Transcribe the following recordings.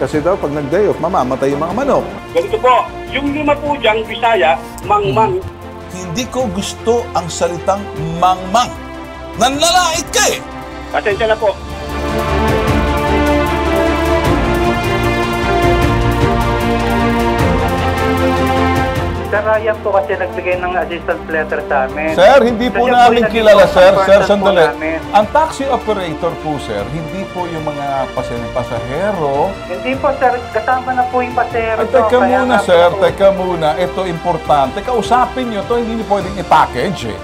Kasi daw pag nag-day off, mamamatay yung mga manok. Ganito po, yung 5 po diyang Bisaya, mangmang. Hindi ko gusto ang salitang mangmang. Nanlalait ka eh! Pasensya na po. Sir Ryan po kasi nagbigay ng assistance letter sa amin. Sir, hindi po namin kilala, sir. Sir, sandali. Namin. Ang taxi operator po, sir, hindi po yung mga pasahero. Hindi po, sir. Kasama na po yung pasahero. Ay, teka muna, sir. Teka muna. Ito importante. Kausapin nyo to, hindi nyo pwedeng i-package eh.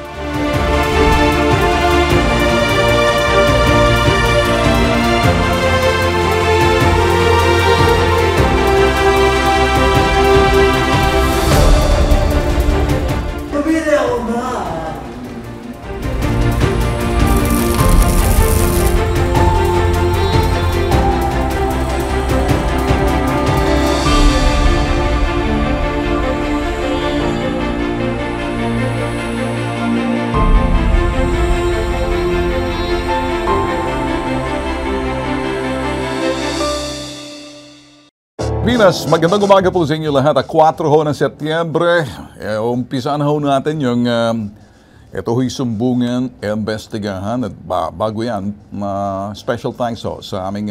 Pinas, magandang umaga po sa inyo lahat. 4 ho ng Setyembre, umpisaan ho natin yung ito ho'y sumbungan, investigahan at bago yan, special thanks ho sa aming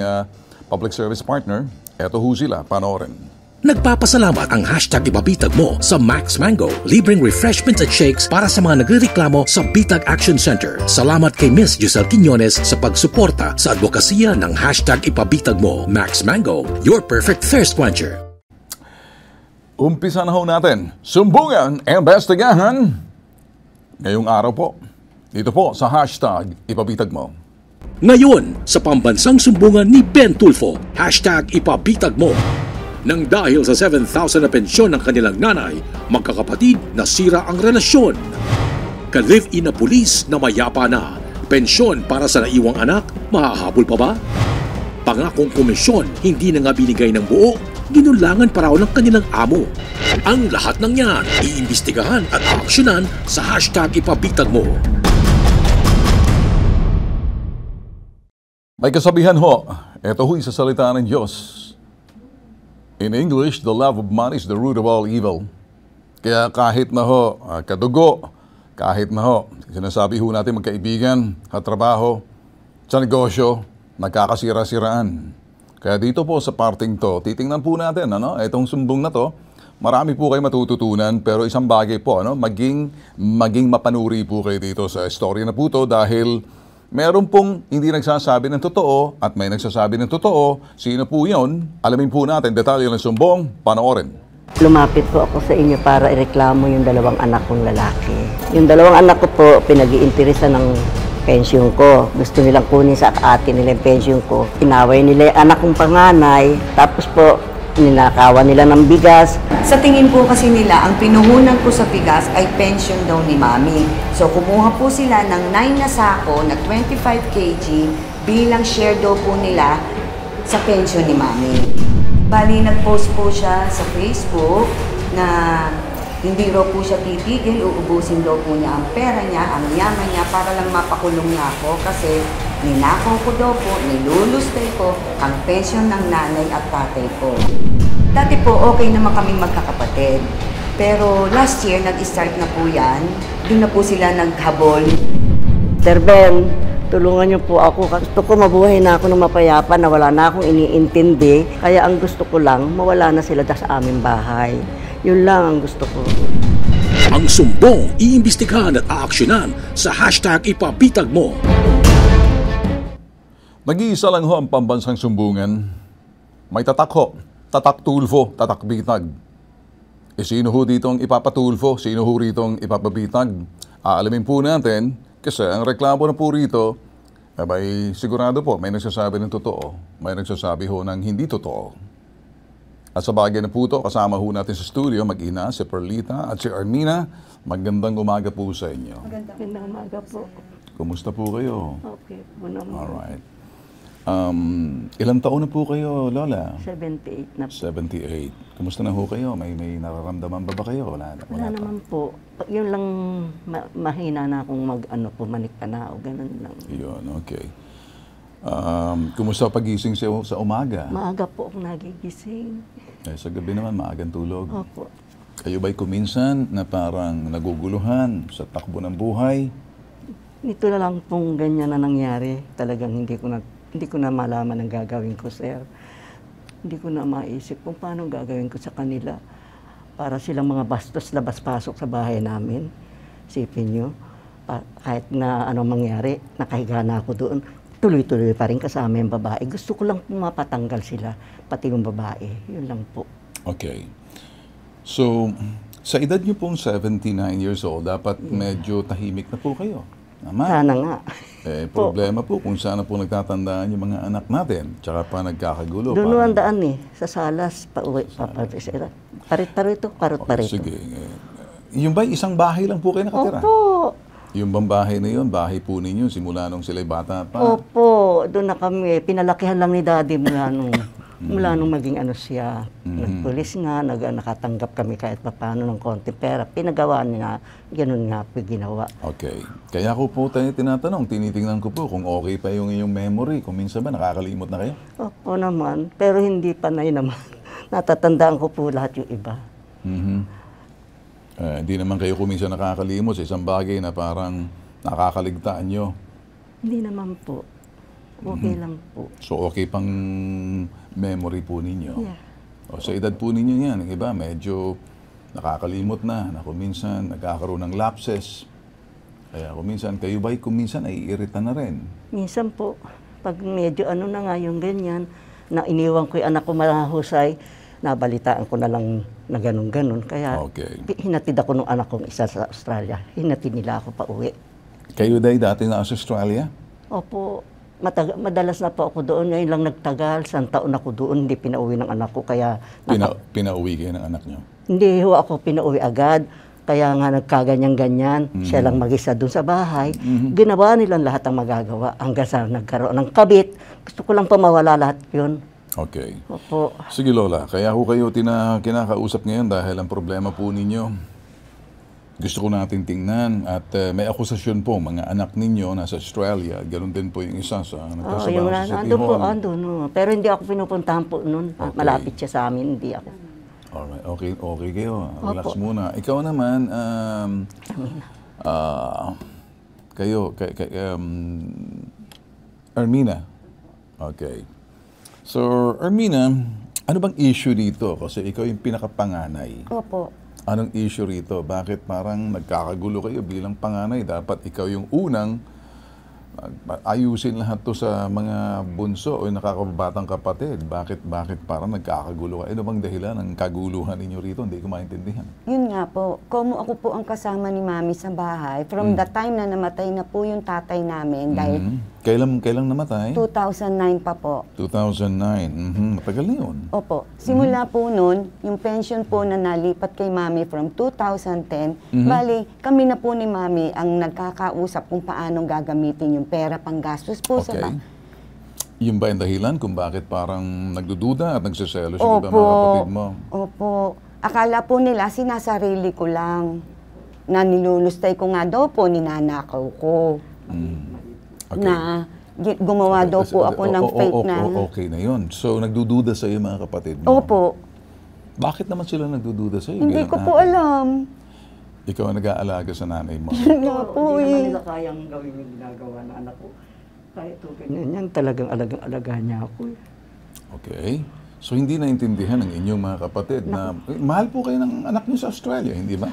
public service partner. Ito ho sila, panoorin. Nagpapasalamat ang hashtag ipabitag mo sa Max Mango. Libreng refreshments at shakes para sa mga nagrereklamo sa Bitag Action Center. Salamat kay Miss Giselle Quiñones sa pagsuporta sa advokasya ng hashtag ipabitag mo. Max Mango, your perfect thirst quencher. Umpisa na ho natin. Sumbungan, investigahan. Ngayong araw po. Dito po sa hashtag ipabitag mo. Ngayon, sa pambansang sumbungan ni Ben Tulfo, hashtag ipabitag mo. Nang dahil sa 7,000 na pensyon ng kanilang nanay, magkakapatid nasira ang relasyon. Ka-live-in na pulis na mayapa na. Pensyon para sa naiwang anak, mahahabol pa ba? Pangakong komisyon, hindi na nga binigay ng buo, ginulangan pa raw ng kanilang amo. Ang lahat ng yan, iimbestigahan at aaksyonan sa hashtag ipabitag mo. May kasabihan ho, ito ho'y sa salita ng Diyos. In English, the love of money is the root of all evil. Kaya kahit na ho, kadugo, kahit na ho, sinasabi ho natin magkaibigan, katrabaho, sa negosyo, nagkakasira-siraan. Kaya dito po sa parting to, titingnan po natin, itong sumbong na to, marami po kayo matututunan, pero isang bagay po, maging mapanuri po kayo dito sa story na po to dahil meron pong hindi nagsasabi ng totoo at may nagsasabi ng totoo. Sino po yun? Alamin po natin detalye ng sumbong. Panoorin. Lumapit po ako sa inyo para ireklamo yung 2 anak kong lalaki. Yung 2 anak ko po, pinag-iinteresa ng pension ko. Gusto nilang kunin sa atin nila yung pension ko. Inaway nila yung anak kong panganay. Tapos po, ninakawan nila ng bigas. Sa tingin po kasi nila, ang pinuhunan ko sa bigas ay pension daw ni Mami. So kumuha po sila ng 9 na sako na 25 kg bilang share daw po nila sa pension ni Mami. Bali, nag-post po siya sa Facebook na hindi raw po siya titigil, uubusin daw po niya ang pera niya, ang yaman niya para lang mapakulong niya ako kasi ninakaw ko daw po, nilulustay ko ang pension ng nanay at tatay ko. Dati po, okay naman kaming magkakapatid. Pero last year, nag-start na po yan. Doon na po sila naghabol. Sir Ben, tulungan niyo po ako. Gusto ko mabuhay na ako ng mapayapa na wala na akong iniintindi. Kaya ang gusto ko lang, mawala na sila sa aming bahay. Yun lang ang gusto ko. Ang sumbong, iimbestigahan at aaksyonan sa hashtag ipabitag mo. Nag-iisa lang ho ang pambansang sumbungan. May tatak ho. Tatak Tulfo, tatak bitag. Sino ho dito ang ipapatulfo? Sino ho rito ang ipapabitag? Aalamin po natin kasi ang reklamo na po rito, may sigurado po, may nagsasabi ng totoo. May nagsasabi ho ng hindi totoo. At sa bagay na po ito, kasama ho natin sa studio, mag-ina, si Perlita at si Armina. Magandang umaga po sa inyo. Magandang umaga po. Kumusta po kayo? Okay po naman. Alright. Ilang taon na po kayo, Lola? 78 na po. 78. Kumusta na ho kayo? May nararamdaman ba kayo? Wala naman po. Yun lang, mahina na akong pumanik pa na o ganun lang. Yun, okay. Kumusta pagising siya sa umaga? Maaga po akong nagigising. Sa gabi naman, maagang tulog. Opo. Kayo ba'y kuminsan na parang naguguluhan sa takbo ng buhay? Nito na lang pong ganyan na nangyari. Talagang hindi ko na malaman ang gagawin ko, sir. Hindi ko na maisip kung paano gagawin ko sa kanila. Para silang mga bastos labas-pasok sa bahay namin. Isipin nyo, kahit na anong mangyari, nakahiga na ako doon. Tuloy-tuloy pa rin kasama yung babae. Gusto ko lang mapatanggal sila, pati yung babae. Yun lang po. Okay. So, sa edad niyo pong 79 years old, dapat medyo tahimik na po kayo. Tama? Sana nga. Problema po kung sana po nagtatandaan yung mga anak natin, tsaka pa nagkakagulo. Doon ang daan sa Salas, pauwi, parit-parito, karot-parito. Sige. Yung ba isang bahay lang po kayo nakatira? Opo. Yung bang bahay na yun, bahay po ninyo simula nung sila'y bata pa? Opo, doon na kami. Pinalakihan lang ni Daddy mula nung maging ano siya. Nagpulis nga, nakatanggap kami kahit paano ng konti pera. Pinagawa niya, ganoon nga po ginawa. Okay. Kaya ko po tayo tinatanong, tinitingnan ko po kung okay pa yung iyong memory. Kung minsan ba nakakalimot na kayo? Opo naman, pero hindi panay naman. Natatandaan ko po lahat yung iba. Hindi naman kayo kuminsan nakakalimot sa isang bagay na parang nakakaligtaan nyo. Hindi naman po. Okay lang po. So okay pang memory po ninyo. Yeah. O sa edad po ninyo yan, yung iba medyo nakakalimot na kuminsan nagkakaroon ng lapses. Kaya kuminsan, kayo ba'y kuminsan ay irita na rin? Minsan po, pag medyo ano na nga yung ganyan, na iniwan ko yung anak ko mahusay, nabalitaan ko na lang na ganun-ganun. Kaya hinatid ako ng anak kong isa sa Australia. Hinatid nila ako pa uwi. Kayo dati na sa Australia? Opo. Madalas na po ako doon. Ngayon lang nagtagal. Isang taon ako doon. Hindi pinauwi ng anak ko. Kaya pinauwi kayo ng anak nyo? Hindi ho ako pinauwi agad. Kaya nga nagkaganyan-ganyan. Siya lang mag-isa doon sa bahay. Ginawa nilang lahat ang magagawa. Hanggang sa nagkaroon ng kabit. Gusto ko lang pa mawala lahat yun. Okay. Opo. Sige Lola, kaya ho kayo kinakausap ngayon dahil ang problema po ninyo, gusto ko natin tingnan at may akusasyon po mga anak ninyo nasa Australia, ganoon din po yung isa sa nagkasabaho sa City Hall. Andun. Pero hindi ako pinupuntahan po noon. Okay. Malapit siya sa amin, hindi ako. Alright, okay kayo. Relax muna. Ikaw naman, Ermina. Okay. So, Ermina, ano bang issue dito? Kasi ikaw yung pinakapanganay. Opo. Anong issue rito? Bakit parang nagkakagulo kayo bilang panganay? Dapat ikaw yung unang ayusin lahat to sa mga bunso o nakakabatang kapatid. Bakit parang nagkakagulo kayo? Ano bang dahilan ng kaguluhan ninyo rito? Hindi ko maintindihan. Yun nga po. Como ako po ang kasama ni Mami sa bahay, from the time na namatay na po yung tatay namin, dahil Kailang namatay? 2009 pa po. 2009. Matagal na yun. Opo. Simula po nun, yung pension po na nalipat kay Mami from 2010, bali, kami na po ni Mami ang nagkakausap kung paano gagamitin yung pera panggastos po sa bahay. Yun ba yung dahilan kung bakit parang nagdududa at nagsiselos yung iba mga kapatid mo? Opo. Akala po nila sinasarili ko lang. Na nilulustay ko nga daw po, ninanakaw ko. Okay. Na gumawa daw po ako ng fake na. Okay na yun. So, nagdududa sa iyo mga kapatid mo? Opo. Bakit naman sila nagdududa sa iyo? Hindi ko po alam. Ikaw ang nag-aalaga sa nanay mo? Hindi po Hindi naman nila kayang gawin yung ginagawa ng anak ko. Kahit ito ganyan yan, talagang alaga niya ako. Okay. So, hindi naintindihan ng inyong mga kapatid na mahal po kayo ng anak niyo sa Australia, hindi ba?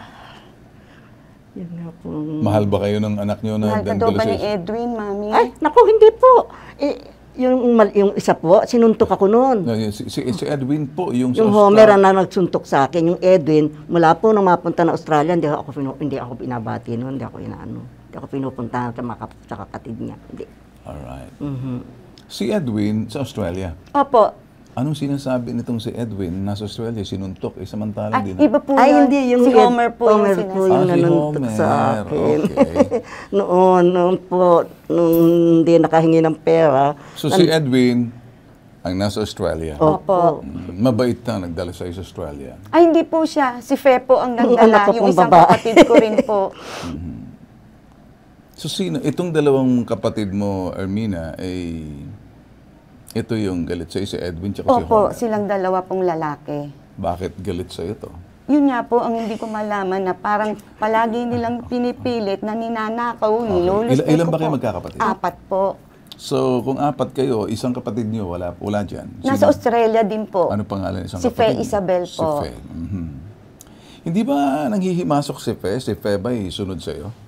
Yan nga po. Mahal ba kayo ng anak niyo na mahal ka daw ba ni Edwin, Mami? Ay, naku, hindi po. Yung isa po, sinuntok ako noon. Si Edwin po, yung Homer ang nagsuntok sa akin. Yung Edwin, mula po nang mapunta na Australia, hindi ako binabati noon, hindi ako pinupuntahan sa kapatid niya. Hindi. Alright. Si Edwin sa Australia? Opo. Anong sinasabi nitong si Edwin nasa Australia, sinuntok, samantalang din? Iba po hindi, yung si Homer po Homer yung po yung nanuntok sa akin. Okay. noon po, nung hindi nakahingi ng pera. So si Edwin ang nasa Australia? Opo. Mabait na nagdala sa Australia? Ay, hindi po siya. Si Fe po ang nagdala. Yung isang kapatid ko rin po. So sino, itong dalawang kapatid mo, Ermina, ay Ito yung galit sa'yo, si Edwin tsaka si Opo, Homer. silang dalawa pong lalaki. Bakit galit sa'yo to? Yun nga po ang hindi ko malaman na parang palagi nilang pinipilit na ninanakaw, nilulus. Ilan ba kayo magkakapatid? 4 po. So, kung 4 kayo, isang kapatid niyo wala dyan. Nasa Australia din po. Ano pangalan ng isang Si kapatid? Fe Isabel Si po. Fe. Hindi ba nanghihimasok si Fe? Si Fe ba sunod sa'yo?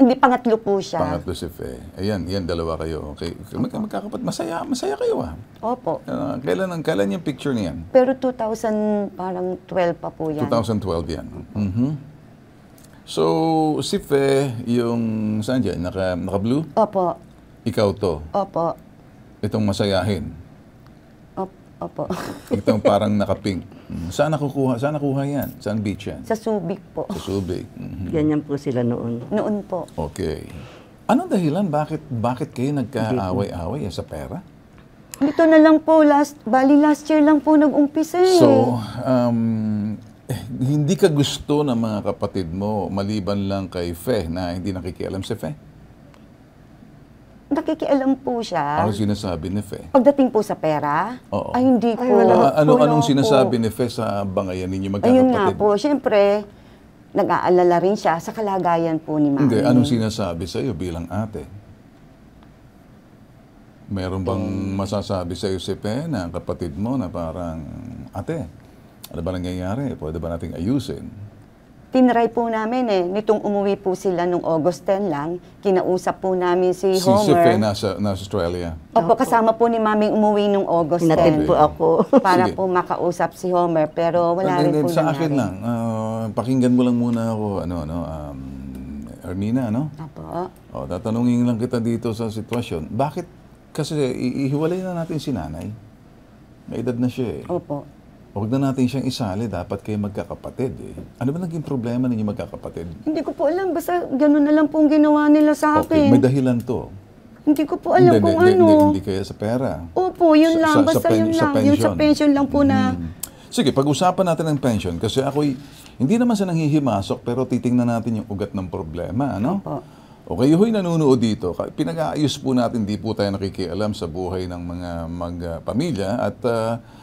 Hindi, pangatlo po siya. Pangatlo si Fe. Ayan, dalawa kayo. Okay. Magkakapatid. Masaya kayo ah. Opo. Kailan yung picture niyan? Pero 2012 pa po yan. 2012 yan. So, si Fe, yung, saan dyan? Naka-blue? Opo. Ikaw to. Opo. Itong masayahin. Opo. Itong parang naka-pink. Saan nakuha yan? Saan beach yan? Sa Subic po. Sa Subic. Ganyan po sila noon. Noon po. Okay. Anong dahilan? Bakit kayo nagkaaway-away sa pera? Dito na lang po, last year lang po nag-umpisa eh. So, hindi ka gusto ng mga kapatid mo maliban lang kay Fe na hindi nakikialam si Fe? Nakikialam po siya. Ano sinasabi ni Fe? Pagdating po sa pera, Oo. ay hindi po. Anong Wala sinasabi po. ni Fe sa bangayan ninyo magkakapatid? Ayun nga po, siyempre, nag-aalala rin siya sa kalagayan po ni Mami. Hindi, anong sinasabi sa'yo bilang ate? Meron bang masasabi sa'yo si Fe na kapatid mo na parang, ate, ano ba nangyayari? Pwede ba nating ayusin? Tinry po namin eh. Nitong umuwi po sila nung August 10 lang, kinausap po namin si Si Homer. Fe nasa Australia. Opo, kasama po ni Mami umuwi nung August 10. Hinatid po ako. Para Sige. po makausap si Homer, pero wala rin po Sa nangyari. akin lang, pakinggan mo lang muna ako, Armina, ano? Opo. Tatanungin lang kita dito sa sitwasyon. Bakit? Kasi ihiwalay na natin si nanay. May edad na siya eh. Opo. Huwag na natin siyang isali, dapat kayo magkakapatid eh. Ano ba naging problema ninyo magkakapatid? Hindi ko po alam, basta gano'n na lang pong ginawa nila sa Okay, akin. may dahilan to. Hindi ko po alam kung ano. Hindi kaya sa pera. Opo, yun lang. Sa Basta yun lang. Yung sa pension lang po na... Sige, pag-usapan natin ng pension kasi ako'y hindi naman sa nanghihimasok pero titingnan natin yung ugat ng problema, ano? Opo. O kayo ho'y nanonood dito, pinag-aayos po natin, di po tayo nakikialam sa buhay ng mga pamilya at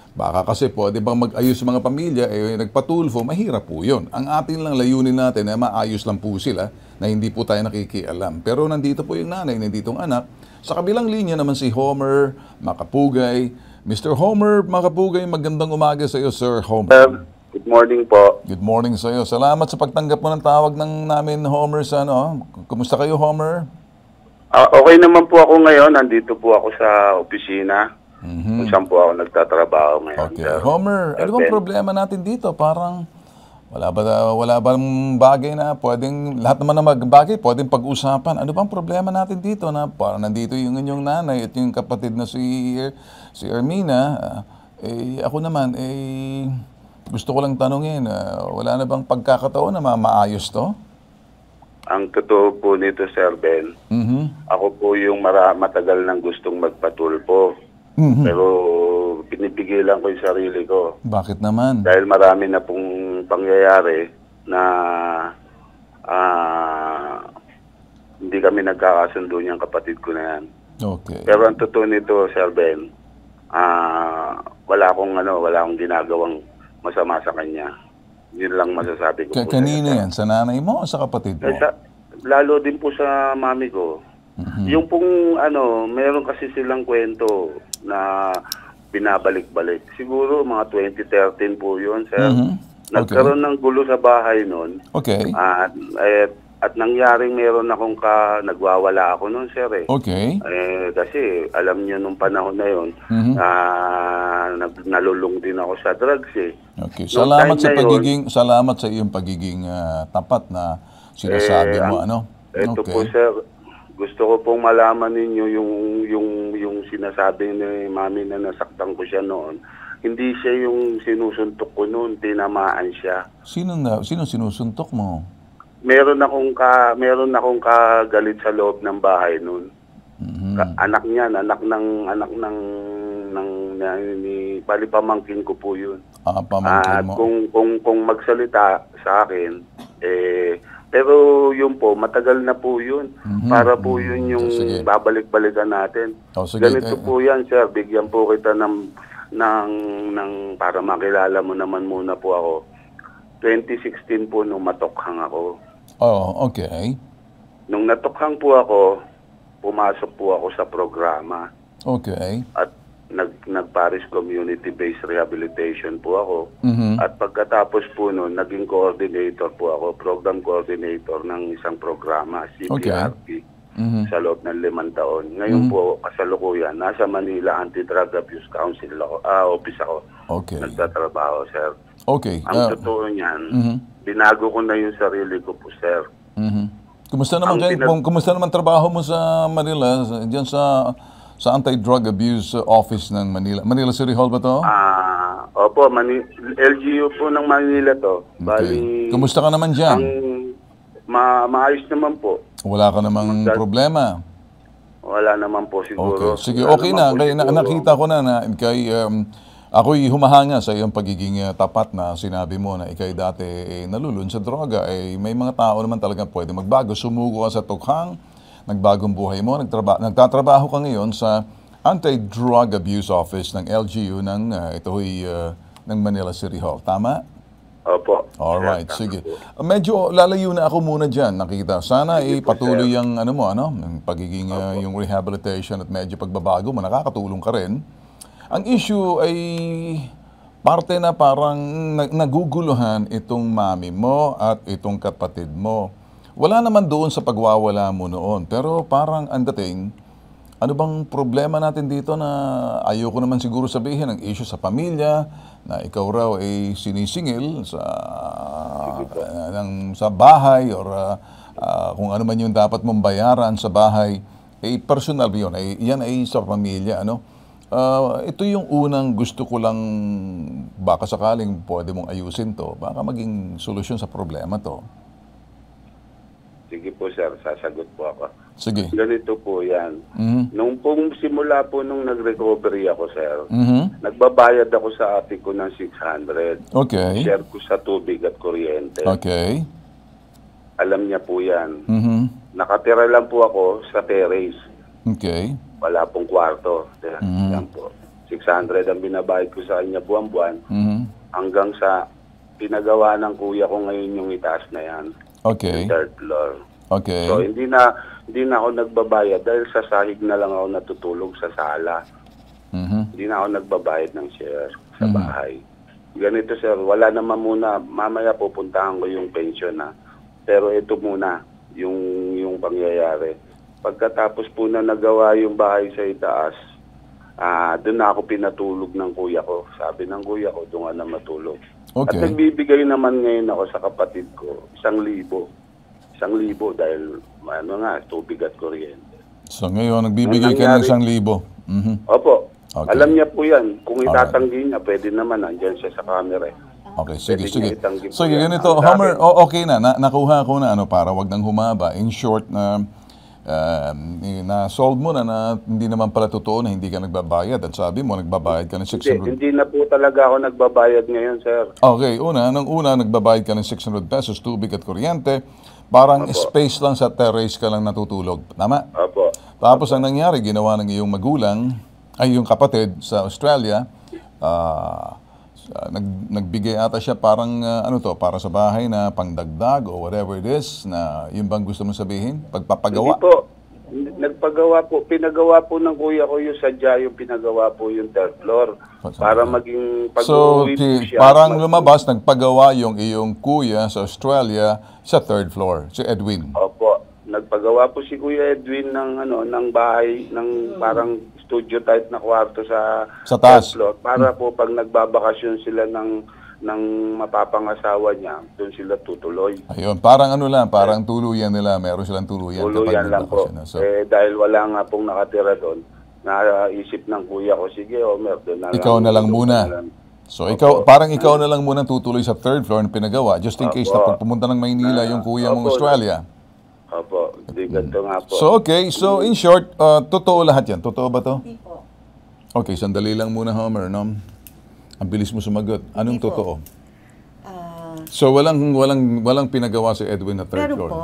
baka kasi pwede bang mag-ayos sa mga pamilya, nagpatulfo, mahirap po yun. Ang atin lang layunin natin ay maayos lang po sila na hindi po tayo nakikialam. Pero nandito po yung nanay, nandito ang anak. Sa kabilang linya naman si Homer Makapugay. Mr. Homer Makapugay, magandang umaga sa iyo, Sir Homer. Good morning po. Good morning sa iyo. Salamat sa pagtanggap mo ng tawag namin, Homer. Kumusta kayo, Homer? Okay naman po ako ngayon. Nandito po ako sa opisina. Kung saan po ako nagtatrabaho ngayon. Okay. Sir. Homer, ano bang problema natin dito? Parang wala bang bagay na pwedeng, lahat naman ng bagay pwedeng pag-usapan. Ano bang problema natin dito na parang nandito yung inyong nanay at yung kapatid na si Ermina? Ako naman, gusto ko lang tanungin, wala na bang pagkakataon na maayos to? Ang totoo po nito, Sir Ben, ako po yung matagal nang gustong magpatulpo. Pero pinipigilan ko yung sarili ko. Bakit naman? Dahil marami na pong pangyayari na hindi kami nagkakasundo niyang kapatid ko na yan. Okay. Pero ang totoo nito, Sir Ben, wala akong ginagawang masama sa kanya. Yun lang masasabi ko. Kanina yan? Sa nanay mo o sa kapatid mo? Lalo din po sa mami ko. Yung pong meron kasi silang kwento na binabalik-balik. Siguro mga 2013 po yun, Sir. Nagkaroon ng gulo sa bahay noon. Okay. At nangyaring meron akong nagwawala ako noon, Sir. Okay. Kasi alam niyo nung panahon na yun, nalulung din ako sa drugs eh. Okay. Salamat sa iyong pagiging tapat na sinasabi mo, ano? Ito po, Sir. Gusto ko pong malaman ninyo yung sinasabi ni Mami na nasaktan ko siya noon. Hindi siya yung sinusuntok ko noon, tinamaan siya. Sino sinusuntok mo? Meron akong kagalit sa loob ng bahay noon. Anak niya, anak ng bali pamangkin ko po 'yun. Pamangkin mo. Kung magsalita sa akin, Pero yun po, matagal na po yun. Para po yun yung Sige. babalik-balikan natin. Sige. Ganito po yan, sir. Bigyan po kita ng para makilala mo naman muna po ako. 2016 po nung matokhang ako. Oh, okay. Nung natokhang po ako, pumasok po ako sa programa. Okay. At nag-Paris Community-Based Rehabilitation po ako. Mhm. At pagkatapos po noon, naging coordinator po ako, program coordinator ng isang programa, CPRP, sa loob ng 5 taon. Ngayon po, kasalukuyan, nasa Manila Anti-Drug Abuse Council office ako. Okay. Nagtatrabaho, sir. Okay. Ang totoo niyan, binago ko na yung sarili ko po, sir. Kumusta naman kumusta naman trabaho mo sa Manila, diyan sa Anti-Drug Abuse Office ng Manila? Manila City Hall ba to? Opo, LGU po ng Manila to. Okay. Kumusta ka naman diyan? Maayos naman po. Wala ka namang problema. Wala naman po siguro. Okay. Sige, Wala okay naman na. po Kaya siguro. nakita ko na kay ako'y humahanga sa iyong pagiging tapat na sinabi mo na ikay dati nalulun sa droga. May mga tao naman talaga pwede magbago. Sumuko ka sa tukhang, nagbagong buhay mo, nagtatrabaho ka ngayon sa Anti-Drug Abuse Office ng LGU ng ng Manila City Hall. Tama? Opo. Alright, Sir, sige. tama po. Medyo lalayo na ako muna dyan, nakita. Sana Sige po, patuloy sir. yung yung pagiging yung rehabilitation at medyo pagbabago mo, nakakatulong ka rin. Ang issue ay parte na parang naguguluhan itong mami mo at itong kapatid mo. Wala naman doon sa pagwawala mo noon, pero parang ang dating, ano bang problema natin dito na ayoko naman siguro sabihin ang issue sa pamilya, na ikaw raw ay sinisingil sa bahay or kung ano man yung dapat mong bayaran sa bahay, personal yun, yan ay sa pamilya, ano? Ito yung unang gusto ko lang, baka sakaling pwede mong ayusin to, baka maging solusyon sa problema to. Sige po, sir. Sasagot po ako. Sige. Ganito po yan. Nung pong simula po nung nag-recovery ako, sir, nagbabayad ako sa ate ko ng 600. Okay. Share ko sa tubig at kuryente. Okay. Alam niya po yan. Nakatira lang po ako sa terrace. Okay. Wala pong kwarto. Yan po. 600 ang binabayad ko sa kanya buwan-buwan. Hanggang sa pinagawa ng kuya ko ngayon yung itaas na yan. Okay. Third floor. Okay. So hindi na ako nagbabayad dahil sa sahig na lang ako natutulog sa sala. Hindi na ako nagbabayad ng share sa bahay. Ganito, sir, wala naman muna. Mamaya pupuntahan ko yung pension na. Pero ito muna yung pangyayari. Pagkatapos po na nagawa yung bahay sa itaas, doon na ako pinatulog ng kuya ko. Sabi ng kuya ko, doon ka na matulog. Okay. At nagbibigay naman ngayon ako sa kapatid ko, 1,000. 1,000 dahil tubig at kuryente. So ngayon, nagbibigay ka ng 1,000. Opo. Okay. Alam niya po yan. Kung itatanggi niya, pwede naman. Andyan siya sa camera. Okay, sige, Pwede sige. niya itanggi po Sige, yan. ganito, Ang Homer, dami. okay na, nakuha ko na, para wag nang humaba. In short, na-solve mo na hindi naman pala totoo na hindi ka nagbabayad. At sabi mo, nagbabayad ka ng 600. Hindi na po talaga ako nagbabayad ngayon, sir. Okay, nung una, nagbabayad ka ng 600 pesos, tubig at kuryente. Parang space lang sa terrace ka lang natutulog. Tama? Opo. Tapos ang nangyari, ginawa ng iyong magulang, ay yung kapatid sa Australia, nagbigay ata siya parang, para sa bahay na pangdagdag o whatever it is, na yun bang gusto mong sabihin? Pagpapagawa? Hindi po. Nagpagawa po. Pinagawa po ng kuya ko yung sadya, yung pinagawa po yung third floor. Para maging So, pag-uwi po siya. parang lumabas, nagpagawa yung iyong kuya sa Australia sa third floor, si Edwin. Opo. Nagpagawa po si Kuya Edwin ng bahay, ng parang studio type na kwarto sa taas. third floor. Para po pag nagbabakasyon sila ng mapapangasawa niya, doon sila tutuloy. Ayun, parang parang tuluyan nila, meron silang tuluyan. Tuluyan lang po. So, Dahil wala nga pong nakatira doon, naisip ng kuya ko, sige Homer, doon na lang. ikaw na lang muna. So parang ikaw na lang muna tutuloy sa third floor na pinagawa, just in case na pag pumunta ng Maynila yung kuya mong Australia. Opo, di ganito nga po. So okay, so in short, totoo lahat yan. Totoo ba to? Hindi po. Okay, sandali lang muna, Homer, no? Ang bilis mo sumagot. Anong Hindi po. totoo? So walang pinagawa si Edwin na third Pero floor. po,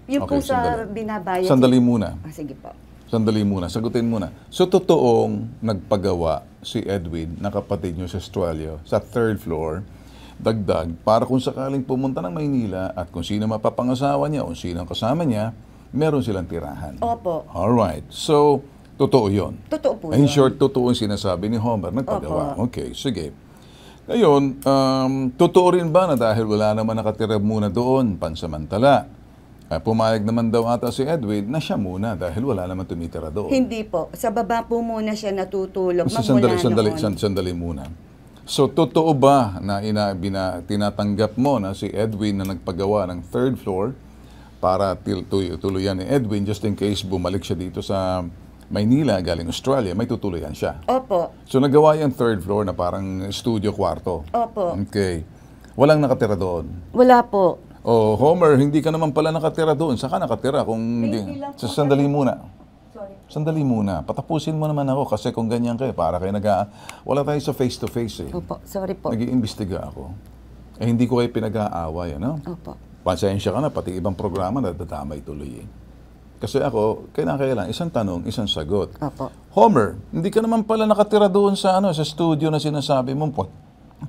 yung Okay, po sa sandali. binabayad... Sandali muna. Sige po. Sandali muna. Sagutin muna. So totoong nagpagawa si Edwin na kapatid niyo sa Australia sa third floor, dagdag, para kung sakaling pumunta ng Maynila at kung sino mapapangasawa niya o sino ang kasama niya, meron silang tirahan. Opo. Alright. So, totoo yun. Totoo po In yun. short, totoo yung sinasabi ni Homer, nagpagawa. Okay, sige. Ngayon, totoo rin ba na dahil wala naman nakatira muna doon, pansamantala, pumayag naman daw ata si Edwin na siya muna dahil wala naman tumitira doon. Hindi po. Sa baba po muna siya natutulog. Sandali muna. So, totoo ba na tinatanggap mo na si Edwin na nagpagawa ng third floor para tuluyan ni Edwin just in case bumalik siya dito sa Maynila, galing Australia, may tutuluyan siya? Opo. So, nagawa yung third floor na parang studio kwarto? Opo. Okay. Walang nakatira doon? Wala po. Oh, Homer, hindi ka naman pala nakatira doon. Saan ka nakatira kung hindi? So, sandali muna. Sandali muna. Patapusin mo naman ako kasi kung ganyan kayo, para kayo wala tayo sa face-to-face eh. Opo. Sorry po. Nag-iimbestiga ako. Eh, hindi ko kayo pinag-aaway, ano? Opo. Pasensya ka na, pati ibang programa nadadamay tuloy eh. Kasi ako, kailangan isang tanong, isang sagot. Opo. Homer, hindi ka naman pala nakatira doon sa sa studio na sinasabi mo,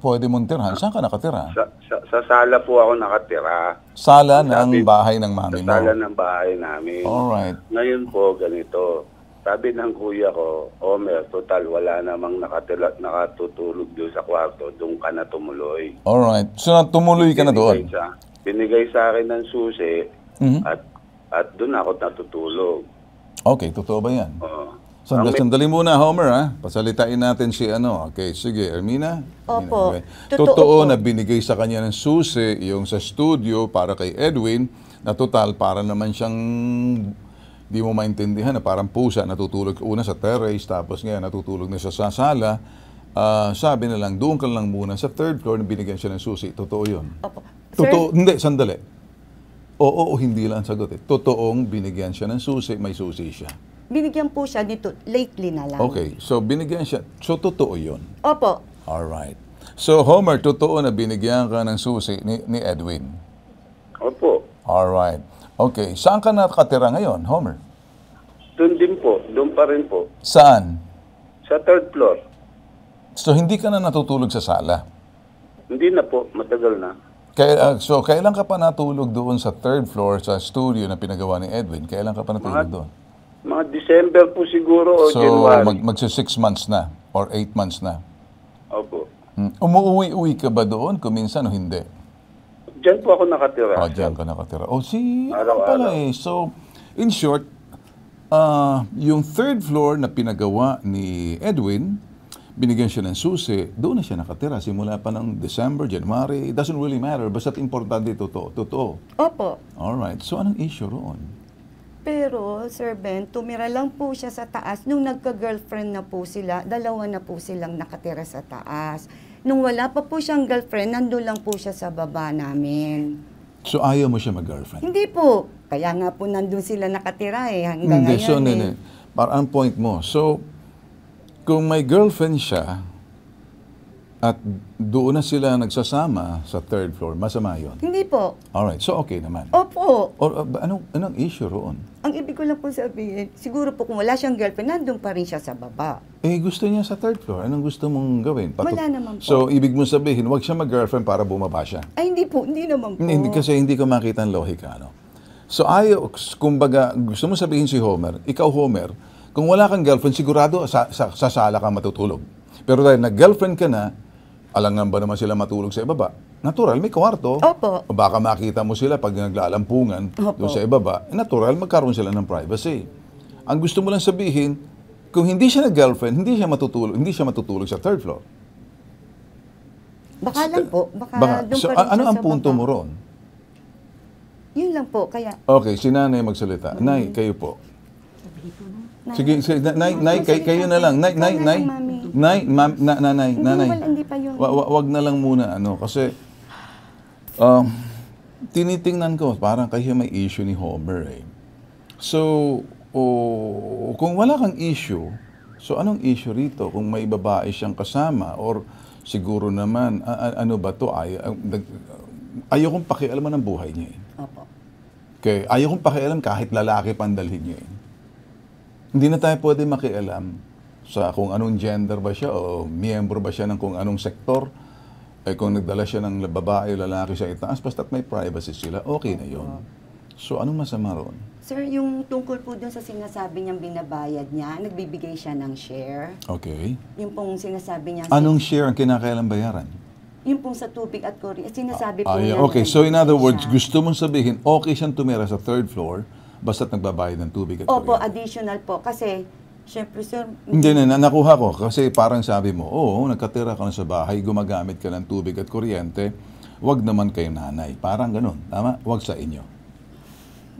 pwede mong tirhan. Saan ka nakatira? Sa sala po ako nakatira. Sala ng bahay ng mami mo. Sa sala ng bahay namin. Alright. Ngayon po, ganito. Sabi ng kuya ko, Homer, total, wala namang nakatutulog doon sa kwarto. Doon ka na tumuloy. Alright. So, tumuloy ka na doon? Binigay sa akin ng susi Mhm. at doon ako natutulog. Okay, totoo ba yan? Oo. Sandali muna, Homer, ha? Pasalitain natin si Okay, sige, Ermina? Opo. Okay. Totoo Totoo po. na binigay sa kanya ng susi yung sa studio para kay Edwin na total para naman siyang di mo maintindihan na parang pusa natutulog una sa terrace tapos ngayon natutulog na siya sa sala. Sabi na lang, doon ka lang muna sa third floor na binigyan siya ng susi. Totoo yun? Opo. Totoo, hindi, sandali. Oo o hindi lang sagot eh. Totoong binigyan siya ng susi, may susi siya. Binigyan po siya dito lately na lang. Okay, so binigyan siya. So totoo yun. Opo. Alright. So Homer, totoo na binigyan ka ng susi ni Edwin? Opo. Alright. Okay, saan ka nakatira ngayon, Homer? Doon din po. Doon pa rin po. Saan? Sa third floor. So hindi ka na natutulog sa sala? Hindi na po. Matagal na. So kailan ka pa natulog doon sa third floor sa studio na pinagawa ni Edwin? Kailan ka pa natulog doon? Mga December po siguro o So January. magsa 6 months na or 8 months na? Opo. Umuwi-uwi ka ba doon kung minsan o hindi? Diyan po ako nakatira. Diyan ka nakatira. Araw-araw. Pala eh. So, in short, yung third floor na pinagawa ni Edwin, binigyan siya ng susi, doon na siya nakatira. Simula pa ng December, January, it doesn't really matter. Basta't importante totoo. Totoo. Opo. Alright. So, anong issue roon? Pero, Sir Ben, tumira lang po siya sa taas. Nung nagka-girlfriend na po sila, dalawa na po silang nakatira sa taas. Nung wala pa po siyang girlfriend, nandun lang po siya sa baba namin. So, ayaw mo siya mag-girlfriend? Hindi po. Kaya nga po nandun sila nakatira hanggang Hindi. ngayon. So, Para ang point mo. So, kung may girlfriend siya at doon na sila nagsasama sa third floor, masama yun? Hindi po. Alright. So, okay naman. Opo. Or anong issue roon? Ang ibig ko lang po sabihin, siguro po kung wala siyang girlfriend, nandun pa rin siya sa baba. Gusto niya sa third floor. Anong gusto mong gawin? Wala naman po. So, ibig mo sabihin, wag siya mag-girlfriend para bumaba siya? Ay, hindi po. Hindi naman po. Hindi, kasi hindi ko makita ang lohika, no? So, kumbaga, gusto mo sabihin si Homer, ikaw Homer, kung wala kang girlfriend, sigurado sa sala ka matutulog. Pero dahil nag-girlfriend ka na, alangan ba naman sila matulog sa ibaba? Natural, may kwarto. Opo. O baka makita mo sila pag naglalampungan doon sa ibaba. Natural, magkaroon sila ng privacy. Ang gusto mo lang sabihin, kung hindi siya nag-girlfriend, hindi siya matutulog sa third floor. Baka lang po. Baka doon So, pa rin siya ano ang sa punto baba. mo ron? Yun lang po. Kaya, Okay, si nanay magsalita. Nay, kayo po. Sige, nay, kayo na lang. Nay. Nanay. hindi pa yun. Wag na lang muna, kasi tinitingnan ko, parang kayo may issue ni Homer eh. So, kung wala kang issue, so anong issue rito? Kung may babae siyang kasama or siguro naman, ano ba to? ayokong pakialaman ng buhay niya eh. Opo. Okay, ayokong pakialam kahit lalaki pandalhin niya eh. Hindi na tayo pwede makialam sa kung anong gender ba siya o miyembro ba siya ng kung anong sektor. Kung nagdala siya ng babae o lalaki sa itaas, basta't may privacy sila, okay na yun. So, anong masama ron? Sir, yung tungkol po dun sa sinasabi niyang binabayad niya, nagbibigay siya ng share. Okay. Yung pong sinasabi niya... Anong share ang kinakailang bayaran? Yung pong sa tubig at kuryente, sinasabi po niya... Okay, so in other words, siya. gusto mong sabihin, okay siyang tumira sa third floor, basta't nagbabayad ng tubig at Opo, kuryente. additional po. Kasi, syempre, sir... Hindi na, nakuha ko. Kasi parang sabi mo, oo, nagkatira ka na sa bahay, gumagamit ka ng tubig at kuryente, wag naman kay nanay. Parang ganun. Tama? Wag sa inyo.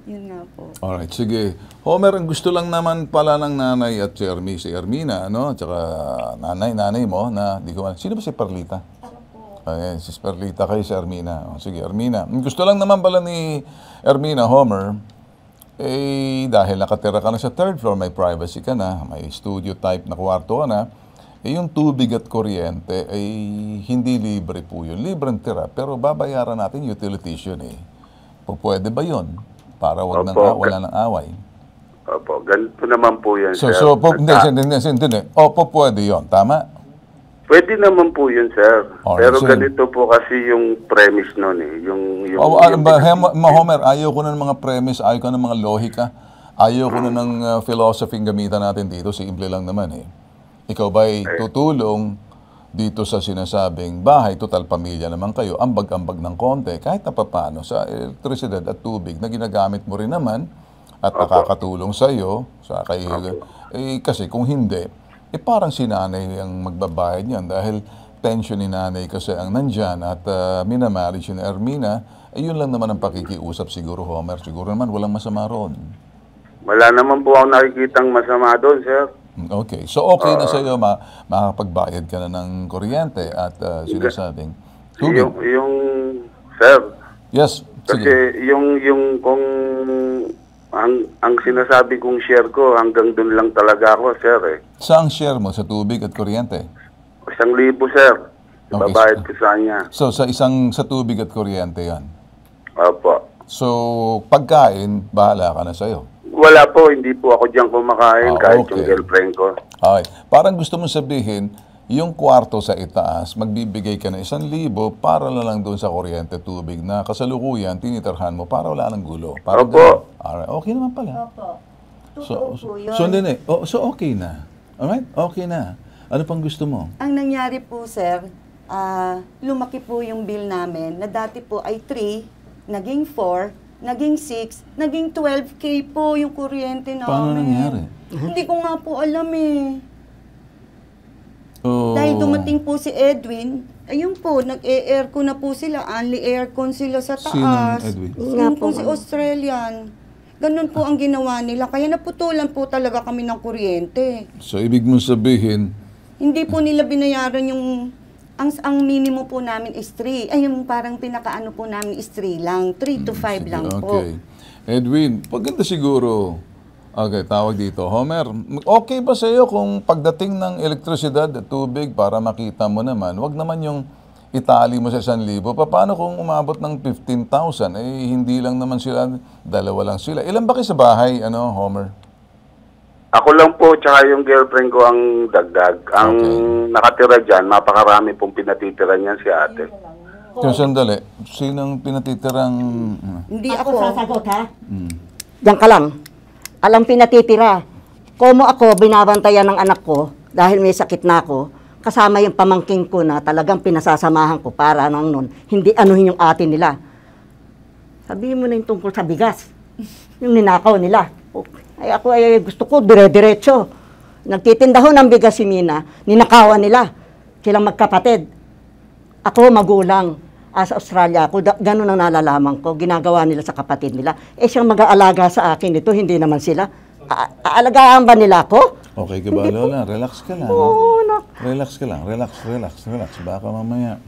Yun nga po. Alright, sige. Homer, ang gusto lang naman pala ng nanay at si Ermina, ano? Tsaka nanay mo, na, di ko sino ba si Perlita? Ayan, si Perlita kayo si Ermina. O, sige, Ermina. Ang gusto lang naman pala ni Ermina, Homer, dahil nakatira ka na sa third floor, may privacy ka na, may studio type na kwarto ka na, yung tubig at kuryente ay hindi libre po yun. Libreng tira, pero babayaran natin utilities yun eh. Pwede ba yun? Para wala nang away. Opo, ganito naman po yan, sir. Hindi. Opo, pwede yun. Tama? Pwede naman po yun, sir. Alright, Pero so, ganito po kasi yung premise nun eh. Homer, ayaw ko na ng mga premise, ayaw ko ng mga lohika, ayaw ko na ng philosophy gamitan natin dito. Simple lang naman eh. Ikaw ba'y tutulong dito sa sinasabing bahay, total pamilya naman kayo, ambag-ambag ng konti, kahit na paano sa elektrisidad at tubig na ginagamit mo rin naman at nakakatulong sa iyo, kasi kung hindi, parang si nanay ang magbabayad niyan dahil pension ni nanay kasi ang nandyan at minamarriage ni Ermina, yun lang naman ang pakikiusap siguro, Homer. Siguro naman walang masama ron. Wala naman po ako nakikitang masama doon, sir. Okay. So, okay na sa iyo, makakapagbayad ka na ng kuryente at sinasabing tubig. Sir. Yes. Kasi yung kung ang sinasabi kong share ko, hanggang doon lang talaga ako, sir eh. Saan share mo? Sa tubig at kuryente? 1,000, sir. Okay. Babayad ko sa kanya. So, sa tubig at kuryente yan? Opo. So, pagkain, bahala ka na sa'yo? Wala po, hindi po ako diyan kumakain kahit okay. Yung girlfriend ko. Okay. Parang gusto mong sabihin, yung kwarto sa itaas, magbibigay ka ng 1,000 para na lang doon sa kuryente tubig na kasalukuyan, tinitirhan mo para wala nang gulo. Parang Opo. Alright. Okay naman pala. Opo. So okay na. Alright? Okay na. Ano pang gusto mo? Ang nangyari po, sir, lumaki po yung bill namin na dati po ay 3, naging 4, naging 6, naging 12K po yung kuryente namin. Paano nangyari? Hindi ko nga po alam eh. Dahil dumating po si Edwin, ayun po, nag-aircon na po sila, only aircon sila sa taas. Sinong Edwin? Yun po si Australian. Ganun po ang ginawa nila, kaya naputulan po talaga kami ng kuryente. So, ibig mong sabihin, Hindi po nila binayaran yung, ang minimum po namin is 3. Ay, yung parang pinakaano po namin is 3 lang. 3 to 5 lang po. okay. Edwin, paganda siguro, okay, tawag dito. Homer, okay ba sa iyo kung pagdating ng elektrisidad at tubig para makita mo naman, wag naman yung itali mo sa 1,000. Paano kung umabot ng 15,000? Hindi lang naman sila, dalawa lang sila. Ilan ba kayo sa bahay, Homer? Ako lang po, tsaka yung girlfriend ko ang dagdag. Ang nakatira dyan, napakarami pong pinatitira niyan si ate. So, sandali. Sinong pinatitirang... Hindi Ako ako. sasagot, ha? Diyan ka lang. Alam pinatitira. Como ako, binabantayan ng anak ko, dahil may sakit na ako, kasama yung pamangking ko na talagang pinasasamahan ko para nang nun, hindi anuhin yung ate nila. Sabihin mo na yung tungkol sa bigas. Yung ninakaw nila. Ay ako ay gusto ko dire-diretso. Nagtitinda ho ng bigas si Mina, ninakawan nila. Silang magkapatid. Ako magulang. Sa Australia ako, ganun ang nalalaman ko. Ginagawa nila sa kapatid nila. Siyang mag-aalaga sa akin ito, hindi naman sila. Aalagaan ba nila ako? Okay ka ba, Lola? Relax ka lang. Oo, Relax ka lang. Relax. Baka mamaya.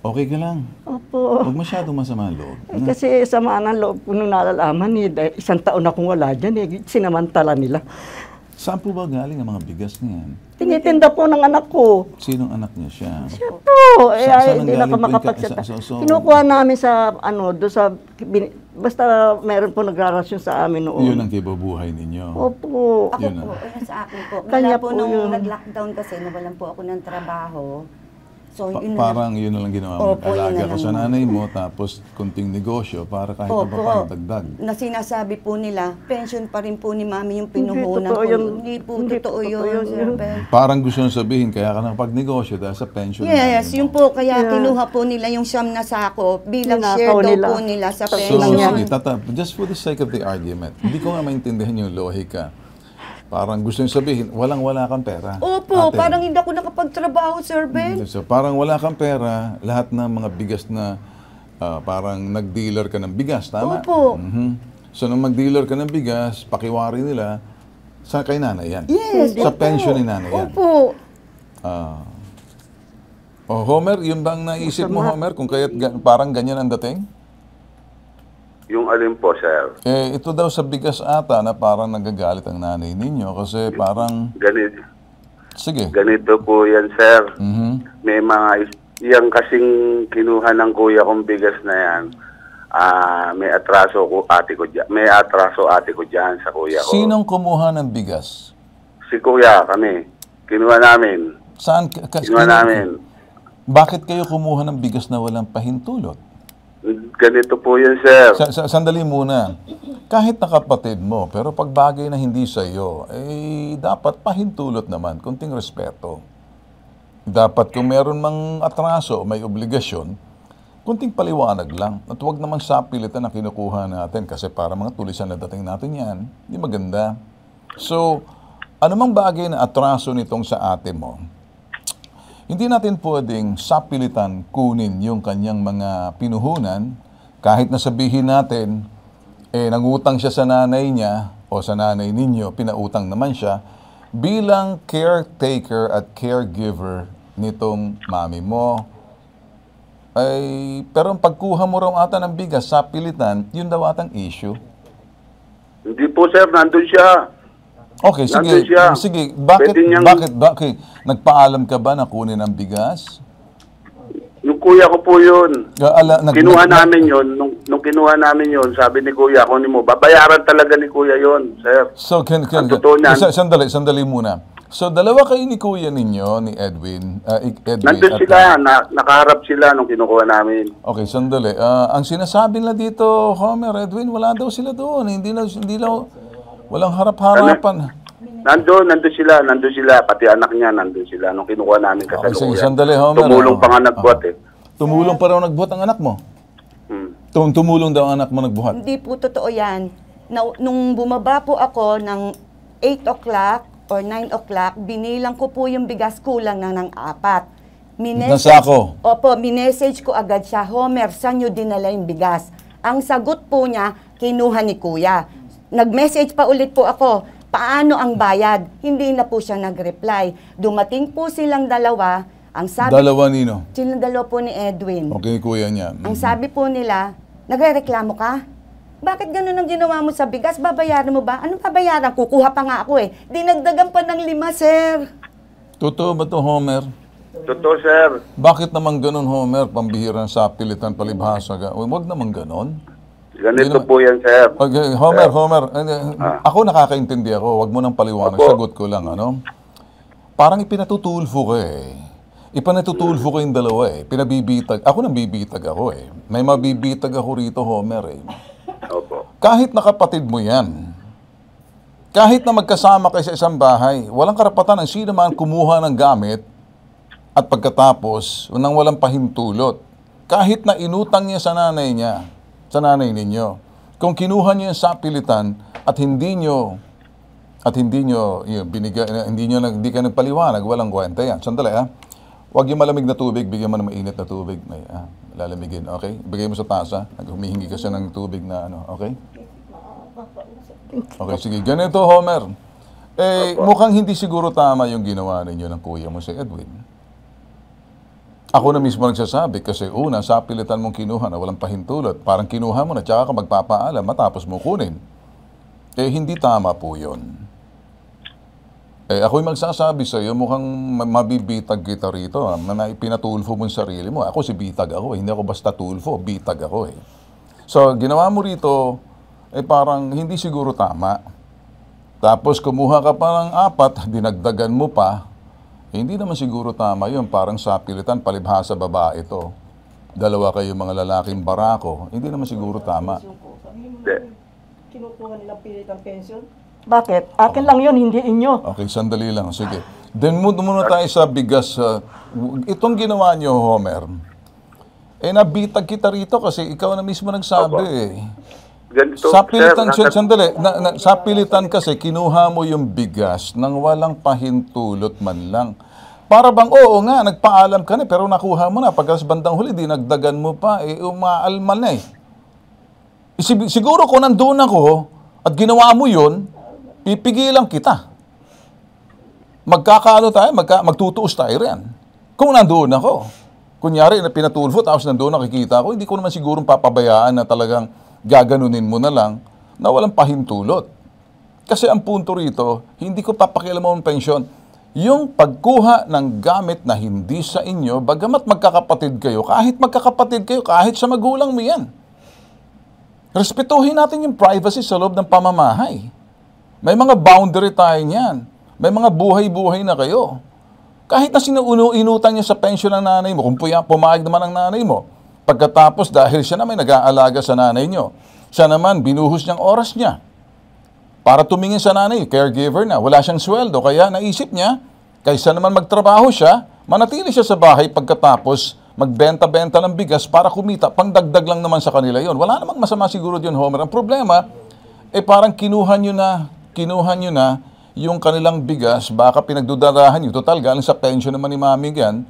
Okay ka lang. Opo. Huwag masyadong masama ang loob. Kasi sama ng loob ko nung nalalaman dahil 1 taon akong wala dyan, sinamantala nila. Saan po ba galing ang mga bigas niyan? Tinitinda po ng anak ko. Sinong anak niya siya? Po, Saan hindi na nanggaling po yung makapagsalita. so- Kinukuha namin sa, doon sa, basta meron po nagrarasyon sa amin noon. Yun ang kibubuhay ninyo. Opo. Ako Yun po, na. ayun sa akin po. Kanya Mula po po nung yun. nag-lockdown kasi, nawalan po ako ng trabaho. So, yun na Parang yun na lang ginawa mo. Opo, yun Alaga na ko lang. sa nanay mo, tapos kunting negosyo para kahit Opo. pa paano dagdag. Na sinasabi po nila, pension pa rin po ni mami yung Hindi pinuhunan totoo ko. yun. Hindi po Hindi totoo po yun, totoo Sir yun. Ben. Parang gusto nyo sabihin, kaya ka nakapag-negosyo dahil sa pension. ng Yes, nanay mo. yun po. Kaya kinuha po nila yung siyam na sako bilang Ninakaw share daw nila. po nila sa So, pension. sige, just for the sake of the argument, hindi ko nga maintindihan yung lohika. Parang gusto nyo sabihin, walang-wala kang pera. Opo, Ate. parang hindi ako nakapagtrabaho, Sir Ben. So, parang wala kang pera, lahat ng mga bigas na parang nag-dealer ka ng bigas, tama? Opo. Mhm. So, nung mag-dealer ka ng bigas, pakiwari nila, sa kay nanay yan? Yes, Sa opo. pension ni nanay yan? Opo. Homer, yun bang naisip mo, Homer, kung kaya't parang ganyan ang dating? Yung alin po, sir? Ito daw sa bigas ata na parang nagagalit ang nanay ninyo kasi parang, sige. Ganito po yan, sir. Mhm. May mga, yung kasing kinuha ng kuya kong bigas na yan, may atraso ko ate ko dyan. May atraso ate ko dyan sa kuya ko. Sinong kumuha ng bigas? Si kuya, kami. Kinuha namin. Saan? Kinuha namin. Bakit kayo kumuha ng bigas na walang pahintulot? Ganito po yan, sir. Sandali muna. Kahit na kapatid mo, pero pag bagay na hindi sa iyo, dapat pahintulot naman, kunting respeto. Dapat kung meron mang atraso, may obligasyon, kunting paliwanag lang. At huwag namang sapilitan na kinukuha natin kasi para mga tulisan na dating natin yan, hindi maganda. So, anumang bagay na atraso nitong sa ate mo, hindi natin pwedeng sapilitan kunin yung kanyang mga pinuhunan kahit na sabihin natin, nangutang siya sa nanay niya o sa nanay ninyo, pinautang naman siya bilang caretaker at caregiver nitong mami mo. Pero ang pagkuha mo raw ata ng bigas, sapilitan, yun daw atang issue. Hindi po, sir. Nandun siya. Okay, sige. Nandun siya. Sige, bakit nagpaalam ka ba na kunin ang bigas? Yung kuya ko po yun. Kinuha namin yun. Nung kinuha namin yun, sabi ni kuya, kunin mo, babayaran talaga ni kuya yun, sir. So, Ang totoo niyan. sandali muna. So, dalawa kayo ni kuya ninyo, ni Edwin. Nandun sila, nakaharap sila nung kinukuha namin. Okay, sandali. Ang sinasabi nila dito, Homer, Edwin, wala daw sila doon. Hindi daw, walang harap-harapan. Nandun sila, pati anak niya, nandun sila nung kinukuha namin Okay, sige, kasalukuyan. sandali, Homer. Tumulong pa nga nagbuhat eh. Tumulong pa raw nagbuhat ang anak mo? Tumulong daw ang anak mo nagbuhat? Hindi po totoo yan. Nung bumaba po ako ng 8 o'clock or 9 o'clock, binilang ko po yung bigas, kulang na ng 4. Nasako? Opo, minessage ko agad siya, Homer, saan nyo dinala yung bigas? Ang sagot po niya, kinuha ni kuya. Nag-message pa ulit po ako, paano ang bayad? Hindi na po siya nag-reply. Dumating po silang dalawa, ang sabi... Dalawa nino? Silang dalawa po ni Edwin. Okay, kuya niya. Ang sabi po nila, nagrereklamo ka? Bakit ganun ang ginawa mo sa bigas? Babayaran mo ba? Anong babayaran? Kukuha pa nga ako eh. Dinagdagan pa ng 5, sir. Totoo ba to, Homer? Totoo, sir. Bakit naman ganun, Homer? Pambihirang sapilitan, palibhasa. Huwag naman ganun. Ganito po yan, sir. Okay, Homer. Ako nakakaintindi ako. Huwag mo nang paliwanag. Opo. Sagot ko lang, ano? Parang ipinatutulfo ka eh. Ipinatutulfo ko yung dalawa eh. Pinabibitag. Ako nang bibitag ako eh. May mabibitag ako rito, Homer eh. Opo. Kahit na kapatid mo yan, kahit na magkasama kayo sa isang bahay, walang karapatan ang sino man kumuha ng gamit at pagkatapos, nang walang pahintulot. Kahit na inutang niya sa nanay ninyo. Kung kinuha niyo yung sapilitan at hindi ka nagpaliwanag, walang kwenta yan. Sandali ha. Huwag yung malamig na tubig, bigyan mo ng mainit na tubig. May, lalamigin, okay? Bigay mo sa tasa. Humihingi ka siya ng tubig na okay? Okay, sige. Ganito, Homer. Mukhang hindi siguro tama yung ginawa ninyo ng kuya mo si Edwin. Ako na mismo nagsasabi kasi una, sapilitan mong kinuha na walang pahintulot. Parang kinuha mo na tsaka ka magpapaalam matapos mo kunin. Hindi tama po yun. Ako'y magsasabi sa iyo, mukhang mabibitag kita rito. Na pinatulfo mo yung sarili mo. Ako si bitag ako. Hindi ako basta tulfo, bitag ako eh. So, ginawa mo rito, parang hindi siguro tama. Tapos kumuha ka pa ng 4, dinagdagan mo pa. Hindi naman siguro tama yun. Parang sa pilitan, palibhasa babae ito. 2 kayo mga lalaking barako. Hindi naman siguro tama. Kinukuha nilang pilit ang pension? Bakit? Akin lang yun, hindi inyo. Okay, sandali lang. Sige. Then muna tayo sa bigas. Itong ginawa nyo, Homer, nabitag kita rito kasi ikaw na mismo nagsabi eh. Ganito, Sa pilitan, sir, sandali, sa pilitan kasi kinuha mo yung bigas nang walang pahintulot man lang. Para bang, oo nga, nagpaalam ka na pero nakuha mo na. Pagkas bandang huli, dinagdagan mo pa, umaalmal na eh. Siguro kung nandun ako at ginawa mo yun, pipigilan kita. Magkakaano tayo, magtutuos tayo rin. Kung nandoon ako, kunyari na pinatulfo, tapos nandoon nakikita ko, hindi ko naman sigurong papabayaan na talagang gaganunin mo na lang na walang pahintulot. Kasi ang punto rito, hindi ko papakialam mo ang pensyon. Yung pagkuha ng gamit na hindi sa inyo, bagamat magkakapatid kayo, kahit sa magulang mo yan. Respetuhin natin yung privacy sa loob ng pamamahay. May mga boundary tayo niyan. May mga buhay-buhay na kayo. Kahit na inutan niya sa pension ng nanay mo, kung pumayag naman ang nanay mo, pagkatapos dahil siya naman nag-aalaga sa nanay niyo, siya naman binuhos niyang oras niya para tumingin sa nanay, caregiver na, wala siyang sweldo, kaya naisip niya, kaysa naman magtrabaho siya, manatili siya sa bahay pagkatapos magbenta-benta ng bigas para kumita, pangdagdag lang naman sa kanila yon. Wala namang masama siguro yun, Homer. Ang problema, parang kinuha nyo na yung kanilang bigas, baka pinagdudarahan nyo. Total, galing sa pension naman ni Mami yan,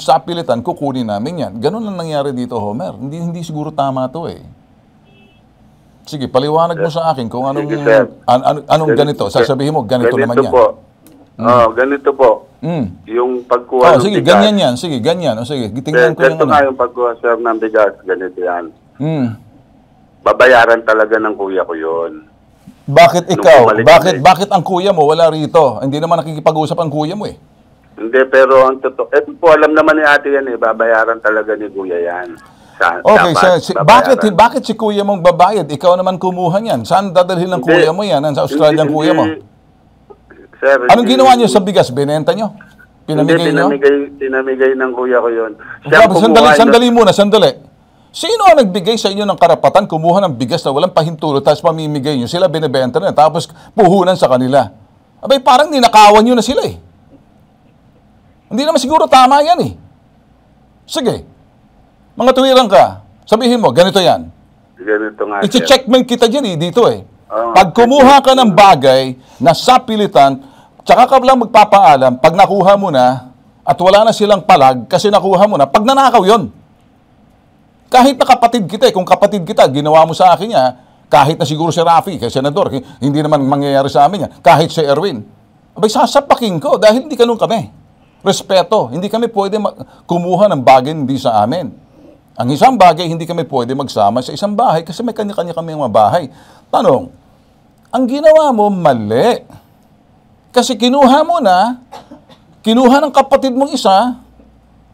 sa pilitan, kukunin namin yan. Ganun lang nangyari dito, Homer. Hindi siguro tama to eh. Sige, paliwanag mo sa akin kung anong, anong ganito. Sasabihin mo, ganito naman yan. Ganito po. Yung pagkuha ng sige, bigas. ganyan yan. Sige, ganyan. Sige, tingnan ko yung Ganito nga yung pagkuha, sir, ng bigas. Ganito yan. Babayaran talaga ng kuya ko yun. Bakit ikaw? Bakit ang kuya mo wala rito? Hindi naman nakikipag-usap ang kuya mo eh. Hindi, pero ang totoo, ito po, alam naman ni ate yan eh, babayaran talaga ni kuya yan. Okay, bakit si kuya mong babayad? Ikaw naman kumuha yan. Saan dadalhin ng kuya mo yan? Sa Australian kuya mo? Sir, anong ginawa niyo sa bigas? Binenta niyo? Pinamigay niyo? Pinamigay ng kuya ko yun. Sandali. Sino ang nagbigay sa inyo ng karapatan kumuha ng bigas na walang pahintulot tapos pamimigay niyo? Sila binibenta na tapos puhunan sa kanila. Abay, parang ninakawan niyo na sila eh. Hindi naman siguro tama yan eh. Sige. Mga tuwirang ka, sabihin mo, ganito yan. Ganito nga. I-checkmate kita dyan eh, dito eh. Pag kumuha ka ng bagay na sa pilitan, tsaka ka lang magpapaalam, pag nakuha mo na, at wala na silang palag, kasi nakuha mo na, pag nanakaw yon. Kahit na kapatid kita eh, kung kapatid kita, ginawa mo sa akin niya, kahit na siguro si Rafi, kay Senador, hindi naman mangyayari sa amin yan, kahit si Erwin, abay, sasapakin ko, dahil hindi ganun kami. Respeto, hindi kami pwede kumuha ng bagay hindi sa amin. Ang isang bagay, hindi kami pwede magsama sa isang bahay kasi may kanya-kanya kami mga bahay. Tanong, ang ginawa mo mali. Kasi kinuha ng kapatid mong isa,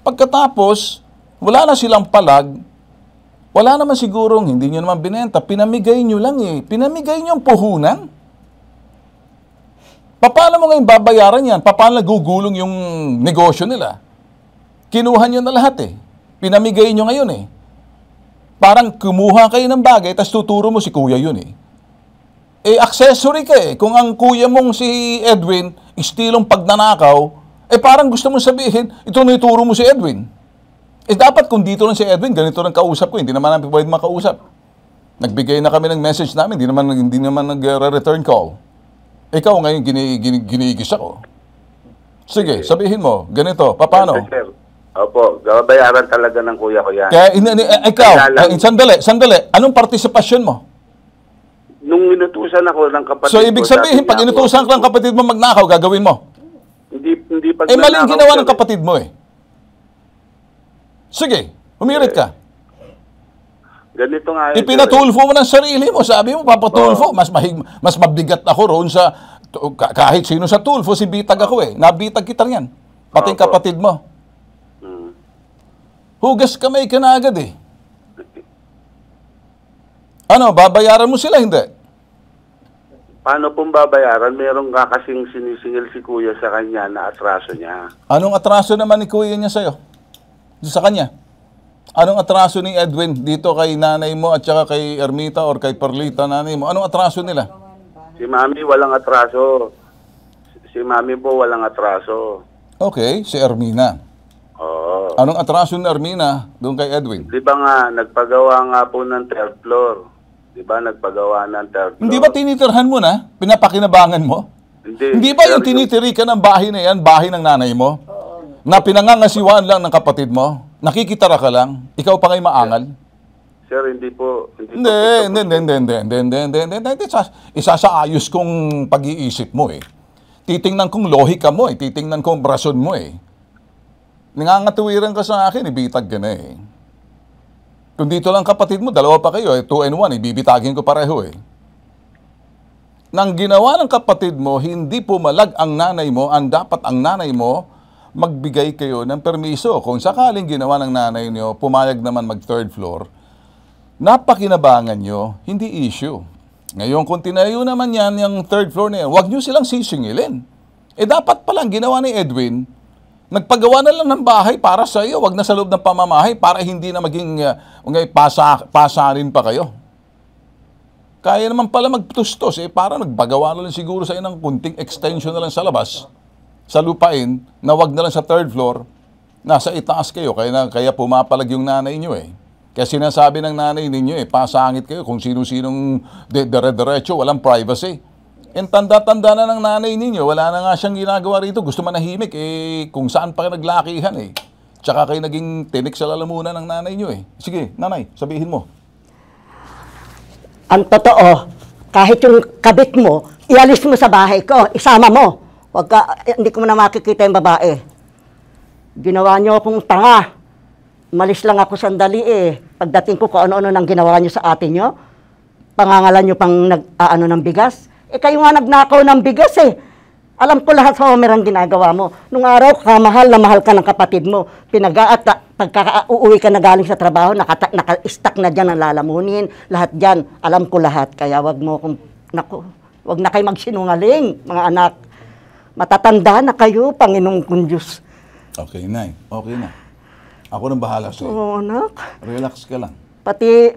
pagkatapos, wala na silang palag, wala naman sigurong, hindi nyo naman binenta, pinamigay nyo lang eh. Pinamigay nyo ang puhunan. Paano mo ngayon babayaran yan? Paano nagugulong yung negosyo nila? Kinuha nyo na lahat eh. Pinamigay nyo ngayon eh. Parang kumuha kayo ng bagay, tapos tuturo mo si kuya yun eh. Accessory ka eh. Kung ang kuya mong si Edwin, istilong pagnanakaw, parang gusto mong sabihin, ito na ituro mo si Edwin. Dapat kung dito lang si Edwin, ganito lang kausap ko, hindi naman namin pwede makausap. Nagbigay na kami ng message namin, hindi naman nag-return call. Ikaw ngayon ginigis ako. Sige, sabihin mo, ganito, paano? Opo, babayaran talaga ng kuya ko yan. Kaya ikaw, sandali, anong partisipasyon mo? Nung inutusan ako ng kapatid ko. So, ibig sabihin, pag inutusan ka ng kapatid mo magnakaw, gagawin mo? Hindi pag maling ginawa ng kapatid mo eh. Sige, humirit ka. Ganito nga. Ipinatulfo mo ng sarili mo. Sabi mo, papatulfo. Mas mabigat ako roon sa Kahit sino sa Tulfo, si bitag ako eh. Nabitag kita riyan. Pati yung Opo. kapatid mo. Mm. Hugas kamay ka na agad eh. Ano, babayaran mo sila, hindi? Paano pong babayaran? Meron ka kasing sinisingil si kuya sa kanya na atraso niya. Anong atraso naman ni kuya niya sa'yo? Sa kanya? Anong atraso ni Edwin dito kay nanay mo at saka kay Ermita or kay Perlita nanay mo? Anong atraso nila? Si mami walang atraso. Si mami po walang atraso. Okay, si Ermina. Oo. Anong atraso ni Ermina doon kay Edwin? Di ba nga, nagpagawa nga po ng third floor. Di ba, nagpagawa ng third floor. Hindi ba tinitirhan mo na? Pinapakinabangan mo? Hindi ba yung tinitiri ka ng bahay na yan, bahay ng nanay mo? Na pinangangasiwaan lang ng kapatid mo? Nakikitara ka lang? Ikaw pa nga'y maangal? Sir, hindi po. Hindi. Isasaayos kong pag-iisip mo eh. Titingnan kong lohika mo eh. Titingnan kong brason mo eh. Nangangatuwiran ka sa akin, ibitag ka na eh. Kung dito lang kapatid mo, dalawa pa kayo eh. 2 and 1, ibibitagin ko pareho eh. Nang ginawa ng kapatid mo, hindi pumalag ang nanay mo, ang dapat ang nanay mo, magbigay kayo ng permiso. Kung sakaling ginawa ng nanay niyo, pumayag naman mag third floor, napakinabangan nyo, hindi issue. Ngayon, kung tinayo naman yan, yung third floor na yan, huwag nyo silang sisingilin. Eh, dapat palang ginawa ni Edwin, nagpagawa na lang ng bahay para sa iyo, huwag na sa loob ng pamamahay para hindi na maging pasarin pa kayo. Kaya naman pala magtustos, eh, para nagpagawa na lang siguro sa iyo ng kunting extension na lang sa labas, sa lupain, na huwag na lang sa third floor, nasa itaas kayo, kaya pumapalag yung nanay nyo eh. Kaya sinasabi ng nanay ninyo eh, pasangit kayo kung sino-sinong dire-diretso, walang privacy. And tanda-tanda na ng nanay ninyo, wala na nga siyang ginagawa rito, gusto manahimik eh, kung saan pa kayo naglakihan eh. Tsaka kayo naging tinik sa lalamunan ng nanay nyo eh. Sige, nanay, sabihin mo. Ang totoo, kahit yung kabit mo, ialis mo sa bahay ko, isama mo. Hindi ko na makikita yung babae. Ginawa niyo akong tanga. Malis lang ako sandali eh. Pagdating ko kung ano-ano nang ginawa niyo sa atin niyo, pangangalan niyo pang nag-aano ng bigas. Eh kayo nga nagnakaw ng bigas eh. Alam ko lahat sa Homer ang ginagawa mo. Nung araw, mahal na mahal ka ng kapatid mo. Pagka-uuwi ka na galing sa trabaho, naka-stack na dyan ang lalamunin. Lahat dyan, alam ko lahat. Kaya wag na kayo magsinungaling, mga anak. Matatanda na kayo, Panginoong kong Diyos. Okay, Nay. Okay na. Ako nang bahala sa'yo. Oo, anak. Relax ka lang. Pati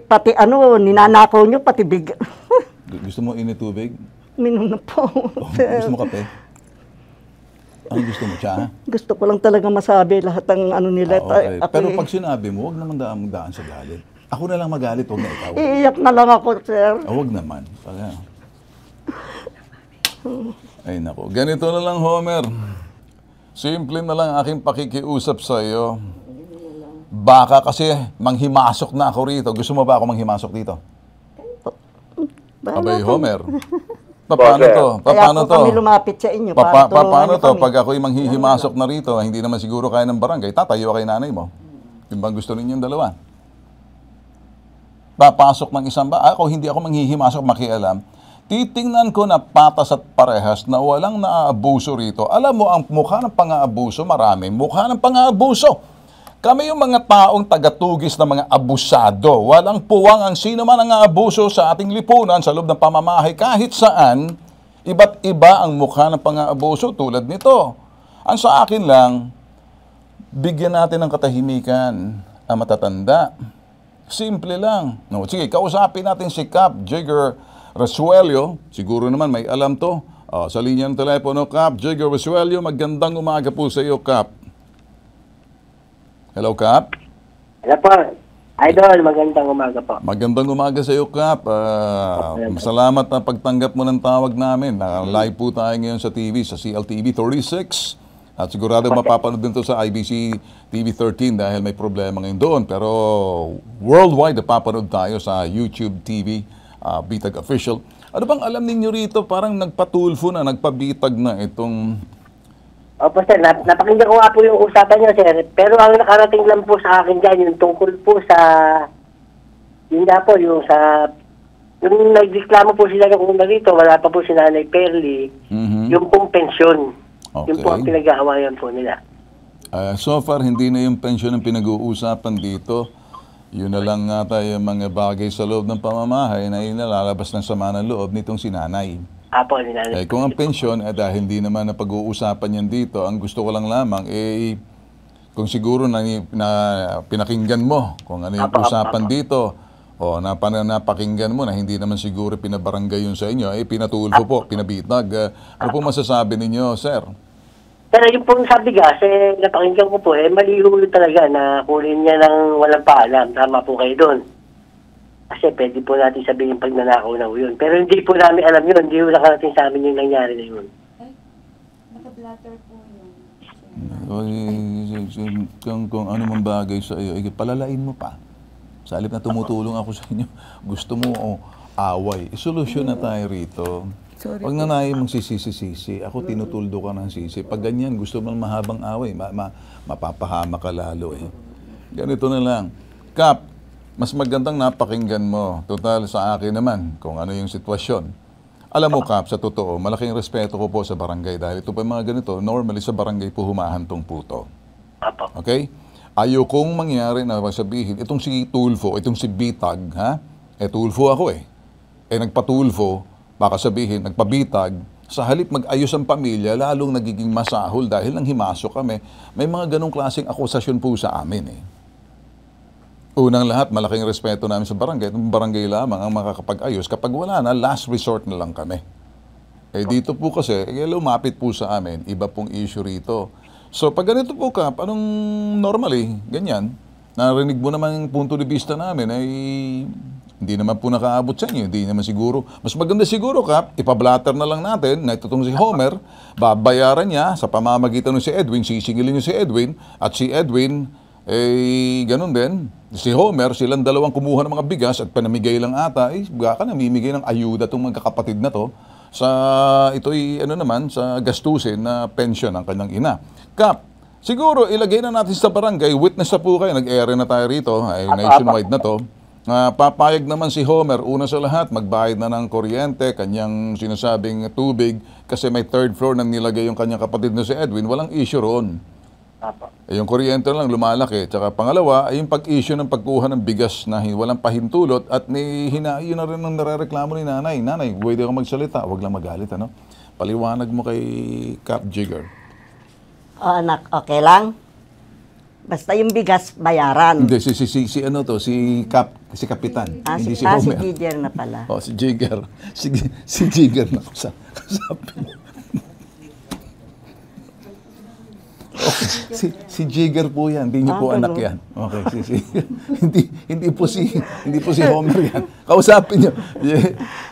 ninanakaw nyo, pati Gusto mo init tubig? Minom na po. Gusto mo kape? Ano gusto mo, siya? Gusto ko lang talaga masabi lahat ng ano nila. Okay. Pero pag sinabi mo, huwag naman daan sa galit. Ako na lang magalit, huwag na ikaw. Iiyak na lang ako, sir. Huwag naman. Ay nako, ganito na lang, Homer. Simple na lang aking pakikiusap sa iyo. Baka kasi manghimasok na ako rito. Gusto mo ba ako manghimasok dito? Abay, Homer. Paano to? Paano to? Kami lumapit sa inyo. Paano to? Pag ako'y manghihimasok na rito, hindi naman siguro kaya ng barangay, tatayo kay nanay mo. Yung bang gusto ninyong dalawa? Papasok ng isang ako hindi ako manghihimasok, makialam. Titingnan ko na patas at parehas na walang naaabuso rito. Alam mo, ang mukha ng pang-aabuso, marami. Mukha ng pang-aabuso. Kami yung mga taong tagatugis na mga abusado. Walang puwang ang sino man ang aabuso sa ating lipunan sa loob ng pamamahay. Kahit saan, iba't iba ang mukha ng pang-aabuso tulad nito. Ang sa akin lang, bigyan natin ng katahimikan ang matatanda. Simple lang. No, sige, kausapin natin si Cap Jigger Rasuelio. Siguro naman may alam to. Sa linya ng telepono, Cap Jigger Rasuelio. Magandang umaga po sa iyo, Cap. Hello, Cap. Hello po. Idol, magandang umaga po. Magandang umaga sa iyo, Cap. Salamat na pagtanggap mo ng tawag namin. Live po tayo ngayon sa TV, sa CLTV 36. At sigurado mapapanood din to sa IBC TV 13 dahil may problema ngayon doon. Pero worldwide napapanood tayo sa YouTube TV, Bitag Official. Ano bang alam ninyo rito? Parang nagpatulfo na, nagpabitag na itong... Opo sir, napakinggan ko nga po yung usapan niyo sir. Pero ang nakarating lang po sa akin dyan, yung tungkol po sa, yun nga po, yung sa Nung nagreklamo po sila ng una rito, wala pa po si Nanay Perly, yung pong pensyon. Yung po ang Okay. pinag-aawayan po nila. So far, hindi na yung pensyon ang pinag-uusapan dito. Yun na lang nga tayo mga bagay sa loob ng pamamahay na inalalabas ng sama ng loob nitong si Nanay. Apo, ni Nanay. Kung ang pensyon, dahil hindi naman na pag-uusapan yan dito, ang gusto ko lang lamang, kung siguro na pinakinggan mo kung ano yung usapan dito, o napakinggan mo na hindi naman siguro pinabarangay yun sa inyo, pinatulfo po, pinabitag. Ano po masasabi ninyo, sir? Pero yung pong sa bigas, napakinggan ko po, maliho talaga na kunin niya ng walang paalam. Tama po kayo doon. Kasi pwede po natin sabihin pag nanakaw na yun. Pero hindi po namin alam yun. Hindi po nakarating sa amin yung nangyari na yun. Naka-blatter po yun. Kung ano mang bagay sa iyo, palalain mo pa. Sa halip na tumutulong ako sa inyo, gusto mo away. Isolusyon na tayo rito. Huwag na tayo mong sisi-sisi. Ako tinutuldo ka ng sisi. Pag ganyan, gusto mo ng mahabang away, mapapahama ka lalo eh. Ganito na lang. Kap, mas magandang napakinggan mo. Total sa akin naman, kung ano yung sitwasyon. Alam mo, Kap, sa totoo, malaking respeto ko po sa barangay dahil ito pa mga ganito, normally sa barangay po humahantong puto. Okay? Ayokong mangyari na sabihin, itong si Tulfo, itong si Bitag, ha? Tulfo ako eh. Nagpatulfo, baka sabihin, nagpabitag, sa halip mag-ayos ang pamilya, lalong nagiging masahol dahil nang himasok kami. May mga ganong klaseng akusasyon po sa amin eh. Unang lahat, malaking respeto namin sa barangay. Itong barangay lamang ang makakapag-ayos. Kapag wala na, last resort na lang kami. Dito po kasi, lumapit po sa amin, iba pong issue rito. So, pag ganito po, Kap, anong normally, ganyan, narinig mo naman yung punto de vista namin, ay hindi naman po nakaabot sa inyo, hindi naman siguro. Mas maganda siguro, Kap, ipablatter na lang natin na itong si Homer, babayaran niya sa pamamagitan ng si Edwin, sisingilin niyo si Edwin, at si Edwin, ganun din. Si Homer, silang dalawang kumuha ng mga bigas at panamigay lang ata, baka namimigay ng ayuda itong magkakapatid na to sa ito'y sa gastusin na pension ng kanyang ina. Kap, siguro ilagay na natin sa barangay, witness na po kayo, nag-ere na tayo rito, nationwide na to. Papayag naman si Homer, una sa lahat, magbayad na ng kuryente, kanyang sinasabing tubig, kasi may third floor nang nilagay yung kanyang kapatid na si Edwin, walang issue roon. Yung kuryente lang lumalaki. Tsaka pangalawa, ay yung pag-issue ng pagkuha ng bigas na walang pahintulot at yun na rin ang narareklamo ni Nanay. Nanay, pwede ka magsalita, huwag lang magalit, ano? Paliwanag mo kay Cap Jigger. Anak, okay lang? Basta yung bigas, bayaran. Hindi, si Kapitan. Hindi si si Homer. Jigger na pala. Si Jigger. Si Jigger na kasabi. Si Jigger po yan, hindi niyo po anak yan. Okay, hindi po si Homer yan. Kausapin niyo.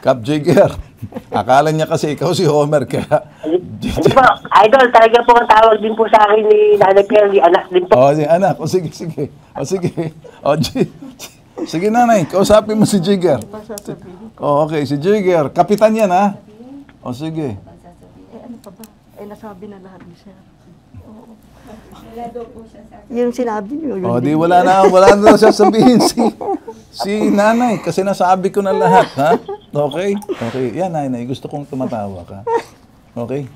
Cap Jigger. Akala niya kasi ikaw si Homer kaya. Hindi po, idol, talaga po ang tawag din po sa akin ni Nanay Perly, anak din po. Si anak. Sige. Sige nanay, kausapin mo si Jigger. Okay, si Jigger. Kapitan yan ha. Sige. Ano pa ba? Nasabi na lahat ni sir. Yung sinabi niyo. Di wala na siya sabihin si nanay kasi nasabi ko na lahat, ha? Okay? Yan, nanay, gusto kong tumatawa ka. Okay?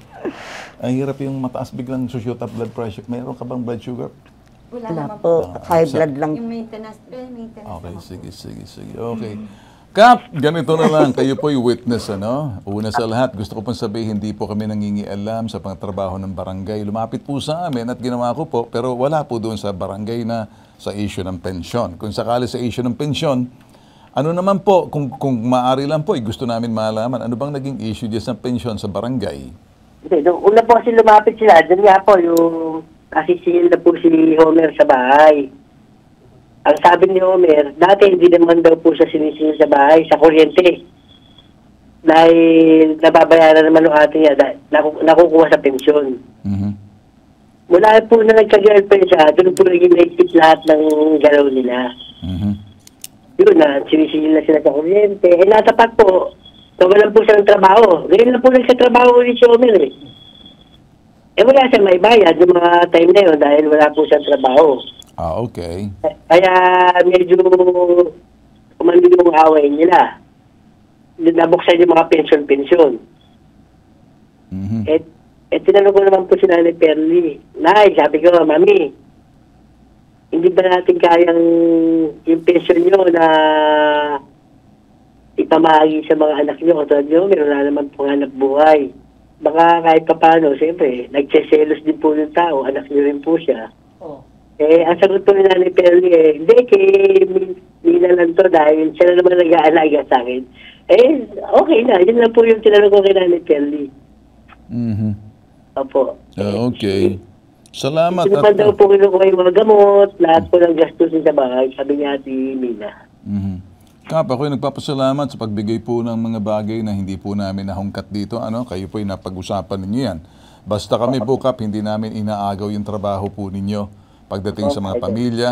Ang hirap yung mataas biglang shoot up blood pressure. Mayroon ka bang blood sugar? Wala po. High blood lang. Yung maintenance. Okay, sige. Okay. Kap, ganito na lang. Kayo po'y witness, ano? Una sa lahat, gusto ko pong sabihin, hindi po kami nangingialam sa pangtrabaho ng barangay. Lumapit po sa amin at ginawa ko po, pero wala po doon sa barangay na sa issue ng pensyon. Kung sakali sa issue ng pensyon, ano naman po, kung maaari lang po, gusto namin malaman, ano bang naging issue diyan sa pensyon sa barangay? Hindi, nung una po kasi lumapit sila, dyan nga po, yung asisingil na po si Homer sa bahay. Ang sabi ni Homer, dati hindi naman daw po siya sinisingil sa bahay, sa kuryente. Dahil nababayaran naman ng ate niya, nakukuha sa pensyon. Mula po na nagka-girlfriend siya, doon po naging naisip lahat ng galaw nila. Yun na, sinisingil na sila sa kuryente. Natapat po, nawalan po siya ng trabaho. Ngayon na po nagsatrabaho ulit si Homer eh. Wala siyang may bayad yung mga time na yun dahil wala po siyang trabaho. Okay. Kaya medyo kumandi yung away nila. nabuksan yung mga pension. Tinanong ko naman po si Nanay Perly. Nay, sabi ko, Mami, hindi ba natin kayang yung pension nyo na ipamahagi sa mga anak nyo? Katulad nyo, meron na naman pong anak buhay. Baka kahit pa paano, siyempre, nagsiselos din po yung tao, anak nyo rin po siya. Ang sagot po ni Nanay Perly, hindi, kay Mina lang to dahil siya na naman nag-aalaga sa akin. Okay na, yun lang po yung tinanong ko kay Nanay Perly. Opo. Okay. Salamat. Sino pa daw po kinukuha yung mga gamot, lahat po ng gastusin sa bahay, sabi niya si Mina. Kap, ako'y nagpapasalamat sa pagbigay po ng mga bagay na hindi po namin nahungkat dito. Kayo po'y napag-usapan ninyo yan. Basta kami po, Kap, hindi namin inaagaw yung trabaho po ninyo pagdating sa mga pamilya.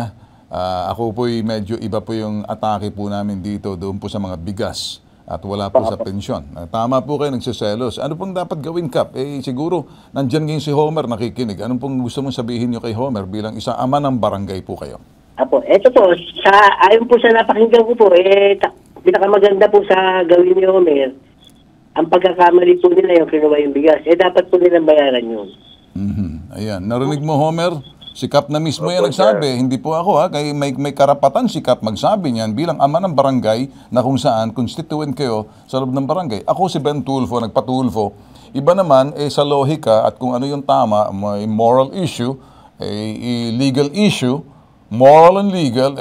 Ako po'y medyo iba po yung atake po namin dito doon po sa mga bigas. At wala po sa pensyon. Tama po kayo, nagsiselos. Ano pong dapat gawin, Kap? Siguro, nandyan ngayon si Homer nakikinig. Anong pong gusto mong sabihin nyo kay Homer bilang isa ama ng barangay po kayo? Apo, eto po, ayon po sa napakinggan ko po, pinakamaganda po sa gawin ni Homer, ang pagkakamali po nila yung kinuha yung bigas, dapat po nilang bayaran yun. Ayan, narinig mo, Homer? Si Kap na mismo yan nagsabi, hindi po ako kaya may karapatan si Kap magsabi niyan bilang ama ng barangay na kung saan constituent kayo sa loob ng barangay. Ako si Ben Tulfo, nagpatulfo. Iba naman sa lohika at kung ano yung tama, may moral issue, legal issue, moral and legal,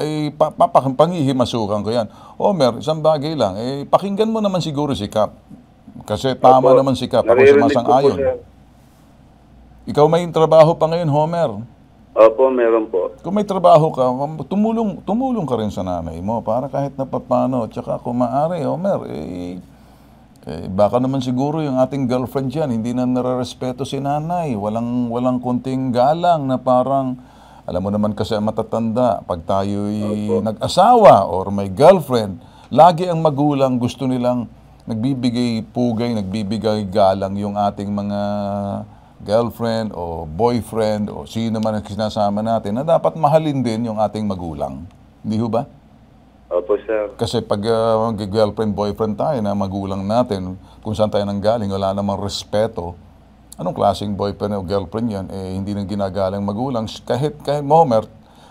pangihimasukan ko yan. Homer, isang bagay lang, pakinggan mo naman siguro si Kap. Kasi tama naman si Kap, ako sumasang-ayon. Ikaw may trabaho pa ngayon, Homer. Opo, meron po. Kung may trabaho ka, tumulong ka rin sa nanay mo para kahit na papano. Tsaka kung maaari, Homer, baka naman siguro yung ating girlfriend dyan, hindi na nare-respeto si nanay. Walang kunting galang na parang, alam mo naman kasi matatanda, pag tayo'y nag-asawa or may girlfriend, lagi ang magulang gusto nilang nagbibigay pugay, nagbibigay galang yung ating mga girlfriend o boyfriend o sino man ang sinasama natin na dapat mahalin din yung ating magulang. Hindi ho ba? Opo, sir. Kasi pag girlfriend, boyfriend tayo na magulang natin, kung saan tayo nanggaling, wala namang respeto. Anong klaseng boyfriend o girlfriend yan? Hindi nang ginagalang magulang. Kahit Homer,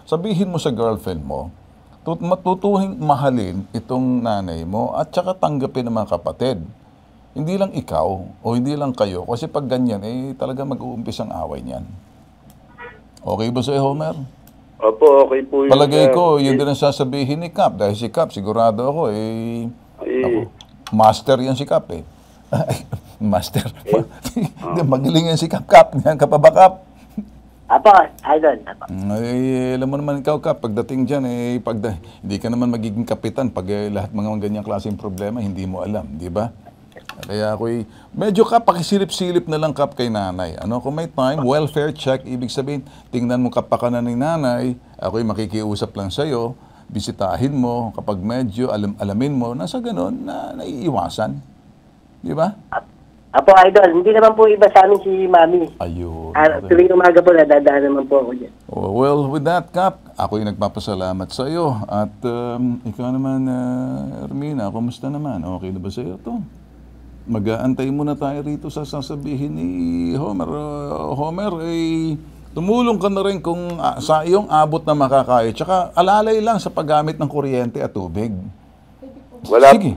sabihin mo sa girlfriend mo, matutuhin mahalin itong nanay mo at saka tanggapin ng mga kapatid. Hindi lang ikaw o hindi lang kayo. Kasi pag ganyan, talaga mag-uumpis ang away niyan. Okay ba sa'yo, Homer? Opo, okay po yun. Palagay ko, yun din ang sasabihin ni Kap. Dahil si Kap, sigurado ako, master yan si Kap master. Magaling yan si Kap. Kap, yan ka pa ba, Kap? Apo, idol. Alam mo naman ikaw, Kap, pagdating dyan, hindi ka naman magiging kapitan pag lahat mga ganyang klaseng problema, hindi mo alam, di ba? Kaya ako'y, medyo Kap, pakisilip-silip na lang Kap kay nanay. Kung may time, welfare check, ibig sabihin, tingnan mo kapakanan ni nanay, ako'y makikiusap lang sa'yo, bisitahin mo, kapag medyo alamin mo, nasa ganun na naiiwasan. Di ba? Apo, idol, hindi naman po iba sa amin si Mami. Ayun. Tuwing umaga po, nadadaan naman po ako dyan. Well, with that, Kap, ako'y nagpapasalamat sa iyo. At ikaw naman, Ermina, kumusta naman? Okay na ba sa iyo to? Mag-aantay muna tayo rito sa sasabihin ni Homer. Homer, tumulong ka na rin kung sa iyong abot na makakaya. Tsaka alalay lang sa paggamit ng kuryente at tubig. Sige.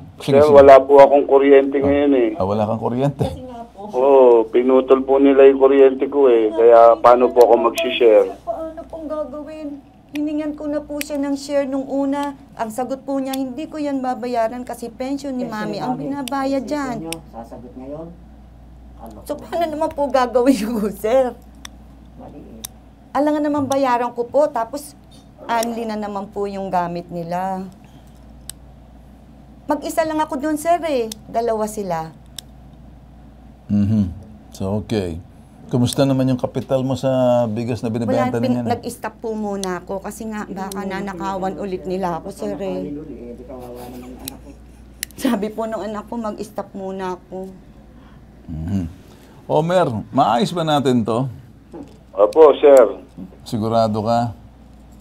Wala po akong kuryente ngayon wala kang kuryente? Oo, pinutol po nila yung kuryente ko Kaya paano po ako mag-share? Paano pong gagawin? Hiningan ko na po siya ng share nung una. Ang sagot po niya, hindi ko yan babayaran kasi pension ni Mami ang binabayad dyan. Sasagot niya yun? So paano naman po gagawin ko, sir? Alangan naman bayaran ko po, tapos anli na naman po yung gamit nila. Mag-isa lang ako doon, sir Dalawa sila. So, okay. Kumusta naman yung kapital mo sa bigas na binibenta niya? Nag-stop po muna ako kasi nga baka nanakawan ulit nila ako, sir Sabi po ng anak ko, mag-stop muna ako. Homer, maayos ba natin to? Opo, sir. Sigurado ka?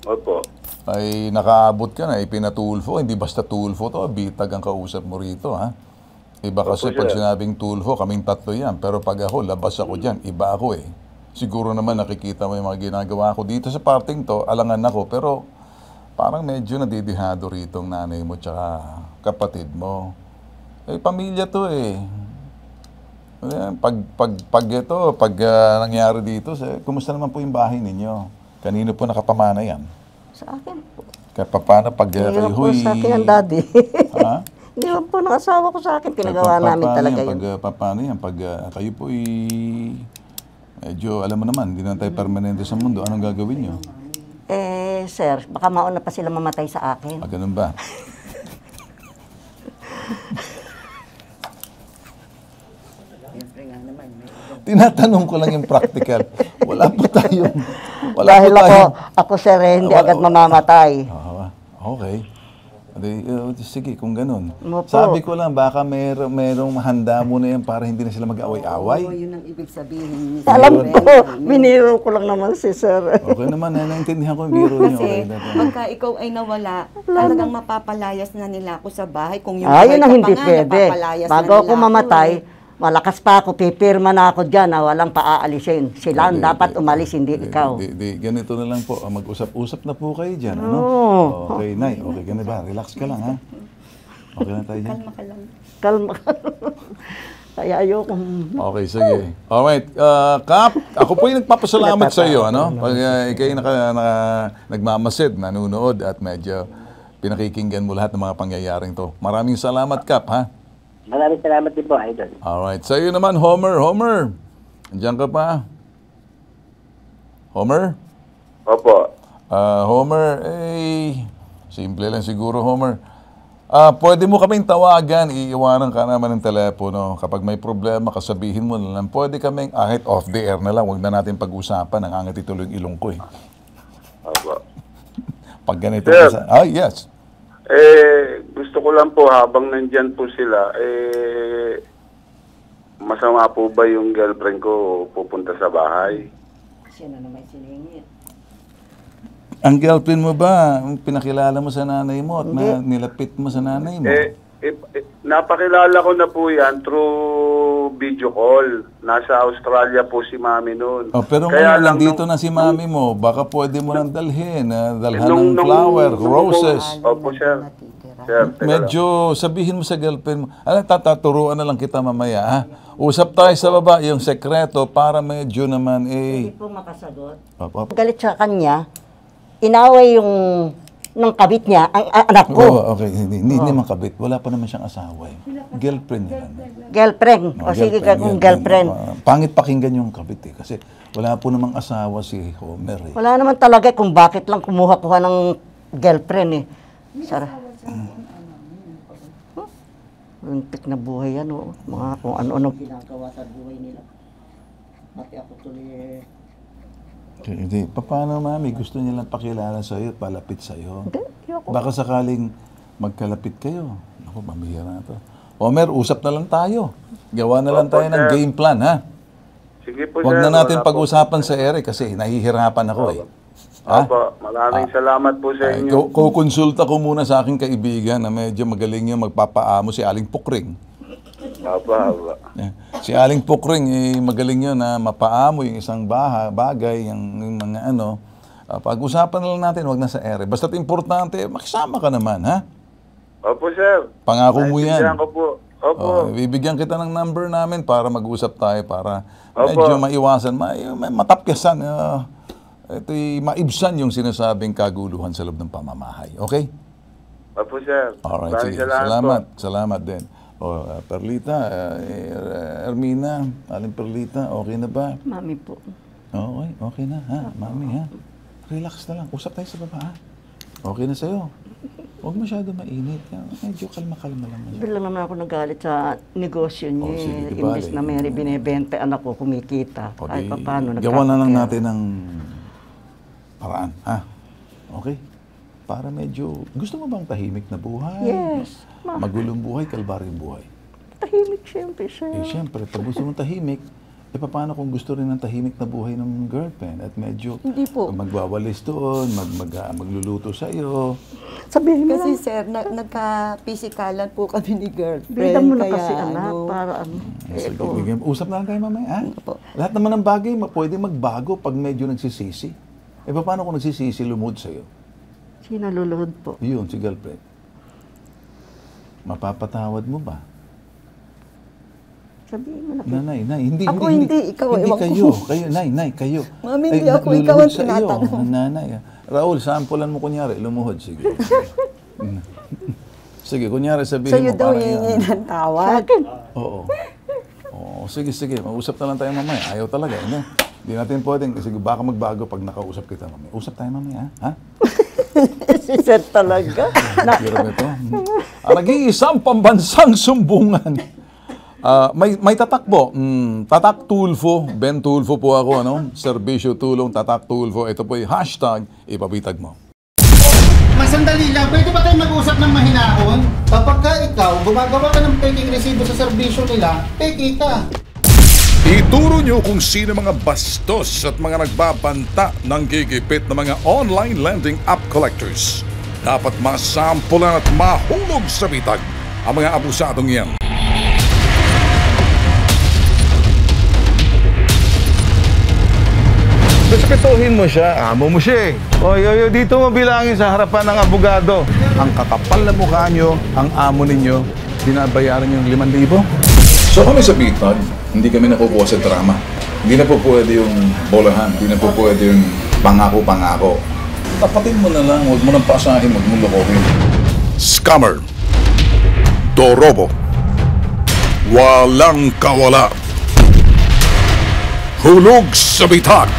Opo. Ay nakaabot ka na, pinatulfo. Hindi basta tulfo to, bitag ang kausap mo rito, ha? Iba kasi Opo, pag sir. sinabing Tulfo, kaming tatlo yan. Pero pag ako, labas ako dyan, iba ako eh. Siguro naman nakikita mo yung mga ginagawa ko dito sa parting to, alangan ako. Pero parang medyo nadidihado rito ang nanay mo tsaka kapatid mo. Eh, pamilya to eh. Ayan, pag nangyari dito, kumusta naman po yung bahay ninyo? Kanino po nakapamana yan? Sa akin po. Paano pag Hindi kayo po sa akin ang daddy. Ha? Hindi naman po ng asawa ko sa akin. Pinagawa namin talaga yun. Paano yan? Pag kayo po medyo, alam mo naman, hindi na tayo permanente sa mundo. Anong gagawin nyo? Eh, sir, baka mauna pa sila mamatay sa akin. Ganun ba? Tinatanong ko lang yung practical. Wala po tayong... Dahil ako sir, hindi agad mamamatay. Okay. Sige, kung ganun. Opo. Sabi ko lang, baka merong handa mo na yan para hindi na sila mag-away-away. Yun ang ibig sabihin. Alam ko, biniro ko lang naman si sir. Okay naman, naintindihan ko yung biro niyo. Kasi Okay, pagka ikaw ay nawala, talagang mapapalayas na nila ako sa bahay. Kung yung Yun ang buhay hindi ka pa nga, pwede. napapalayas na Bago nila ako mamatay, malakas pa ako, pipirma na ako dyan na walang paaalisin. Sila ang dapat umalis, hindi ikaw. Ganito na lang po. Mag-usap-usap na po kayo dyan. Ano? Okay, Nay. Okay ka na ba? Relax ka lang, ha? Okay na tayo dyan? Kalma ka lang. Kalma. Kaya ayoko. Okay, sige. Alright. Kap, ako po yung nagpapasalamat sa iyo. Ano? Pag ikaw nagmamasid, nanonood at medyo pinakikinggan mo lahat ng mga pangyayaring to. Maraming salamat, Kap, ha? Maraming salamat din po, Idol. Alright. Sa iyo naman, Homer. Homer, andiyan ka pa? Homer? Opo. Homer, simple lang siguro, Homer. Pwede mo kaming tawagan, iiwanan ka naman ng telepono. Kapag may problema, kasabihin mo na lang. Pwede kaming, kahit off the air na lang, huwag na natin pag-usapan. Nangangat ituloy yung ilong ko eh. Opo. Pag ganito. Sir. Yes. Gusto ko lang po habang nandyan po sila, masama po ba yung girlfriend ko pupunta sa bahay? Sino na may siningit? Ang girlfriend mo ba, pinakilala mo sa nanay mo at nilapit mo sa nanay mo? Napakilala ko na po yan through video call. Nasa Australia po si Mami noon. Pero ngayon, nandito na si Mami mo, baka pwede mo nang dalhin. Dalhan ng flower, roses. Opo, sir. Sir, teka lang. Medyo sabihin mo sa girlfriend mo, taturuan na lang kita mamaya, ha? Usap tayo sa baba, yung sekreto, para medyo naman, Hindi po makasagot. Opo. Galit sa kanya, inaway yung ng kabit niya, ang anak ko. Okay, hindi naman kabit. Wala pa naman siyang asawa eh. Girlfriend niya lang. Girlfriend. O sige ka kung girlfriend. Pangit pakinggan yung kabit eh. Kasi wala po namang asawa si Homer eh. Wala naman talaga kung bakit lang kumuha-kuha ng girlfriend eh. Sarah. Lintik na buhay yan, oh. Mga kung ano-ano ginagawa sa buhay nila. Pati ako tuloy Hindi. Paano, Mami? Gusto nilang pakilala sa iyo, palapit sa iyo. Hindi, ayoko. Baka sakaling magkalapit kayo. Ako, mamihira na to. Homer, usap na lang tayo. Gawa na lang tayo ng game plan, ha? Sige po, Huwag sir. na natin Wala po. pag-usapan sa ere kasi nahihirapan ako eh. Ha? Opo, maraming salamat po sa inyo. Kukonsulta ko muna sa aking kaibigan na medyo magaling yung magpapaamo, si Aling Pukring. Opo. Si Aling Pukring, magaling yun na mapaamo yung isang bagay, yung mga ano. Pag-usapan na lang natin, wag na sa ere. Basta't importante, makisama ka naman, ha? Opo, sir. Pangako mo yan. Naintindihan ko po. Opo. Bibigyan kita ng number namin para mag-usap tayo, para Opo. medyo maiwasan, matapyasan, maibsan yung sinasabing kaguluhan sa loob ng pamamahay. Okay? Opo, sir. Alright, Maraming sige. Salamat. Salamat din. Perlita, Ermina, Aling Perlita, okay na ba? Mami po. Okay na, ha? Mami, ha? Relax na lang. Usap tayo sa baba, ha? Okay na sa'yo. Huwag masyado mainit. Medyo kalma-kalma lang. Bilang naman ako nagalit sa negosyo niya. sige, di Imbes bale. na may binibenta anak ko, kumikita. Ay, paano? Gawa na lang natin ng paraan, ha? Okay? Para medyo, gusto mo bang tahimik na buhay? Yes. Magulong buhay, kalbaryong buhay. Tahimik siyempre siya. Siyempre, pag gusto mong tahimik, paano kung gusto rin ng tahimik na buhay ng girlfriend at medyo Hindi po. magwawalis doon, magluluto sa iyo? Sabihin mo Kasi lang, sir, nagka-pisikalan po kami ni girlfriend. bida mo na kaya kasi anak, ano, para ano. Sige, usap na lang kayo mamaya. Ha? po. Lahat naman ng bagay pwede magbago pag medyo nagsisisi. Paano kung nagsisisi lumod sa iyo? Sino luluhod po? Yun, si girlfriend. Mapapatawad mo ba? Sabihin mo na po. Nay, hindi. Ako hindi, ikaw, Hindi ewan kayo. ko. Nay, kayo. Mami, hindi ako, luluhod ikaw ang sa iyo. tinatanong. Nanay. Raul, sampulan mo kunyari, lumuhod. Sige. Sige, kunyari sabihin Sa'yo mo. daw parang hihingi yan. ng tawad. Oo. Oo, sige. Mausap na lang tayo mamaya. Ayaw talaga. Hindi natin pwedeng. Kasi baka magbago pag nakausap kita mamaya. Usap tayo mamaya, ha? Si Sir talaga. Hirap ito. Nag-iisang pambansang sumbungan. May tatakbo. Tatak Tulfo. Ben Tulfo po ako. Serbisyo tulong Tatak Tulfo. Ito po yung hashtag ipabitag mo. Masandali lang, pwede ba tayo mag-usap ng mahinahon? Kapag ka ikaw, gumagawa ka ng peking resibo sa serbisyo nila, peke ka. Ituro nyo kung sino mga bastos at mga nagbabanta ng gigipit na mga online lending app collectors. Dapat masampulan at mahulog sa bitag ang mga abusadong yan. Respetuhin mo siya, amo mo siya eh. Oy, dito mo bilangin sa harapan ng abogado. Ang kakapal na mukha nyo, ang amo ninyo, binabayaran nyo ng 5,000. So kami sa bitag, hindi kami nakukuha sa drama. Hindi na po pwede yung bolahan, hindi na po pwede yung pangako-pangako. Tapatin mo na lang, huwag mo nang paasahin, huwag mo lokohin. Scammer. Dorobo. Walang kawala. Hulog sa bitag.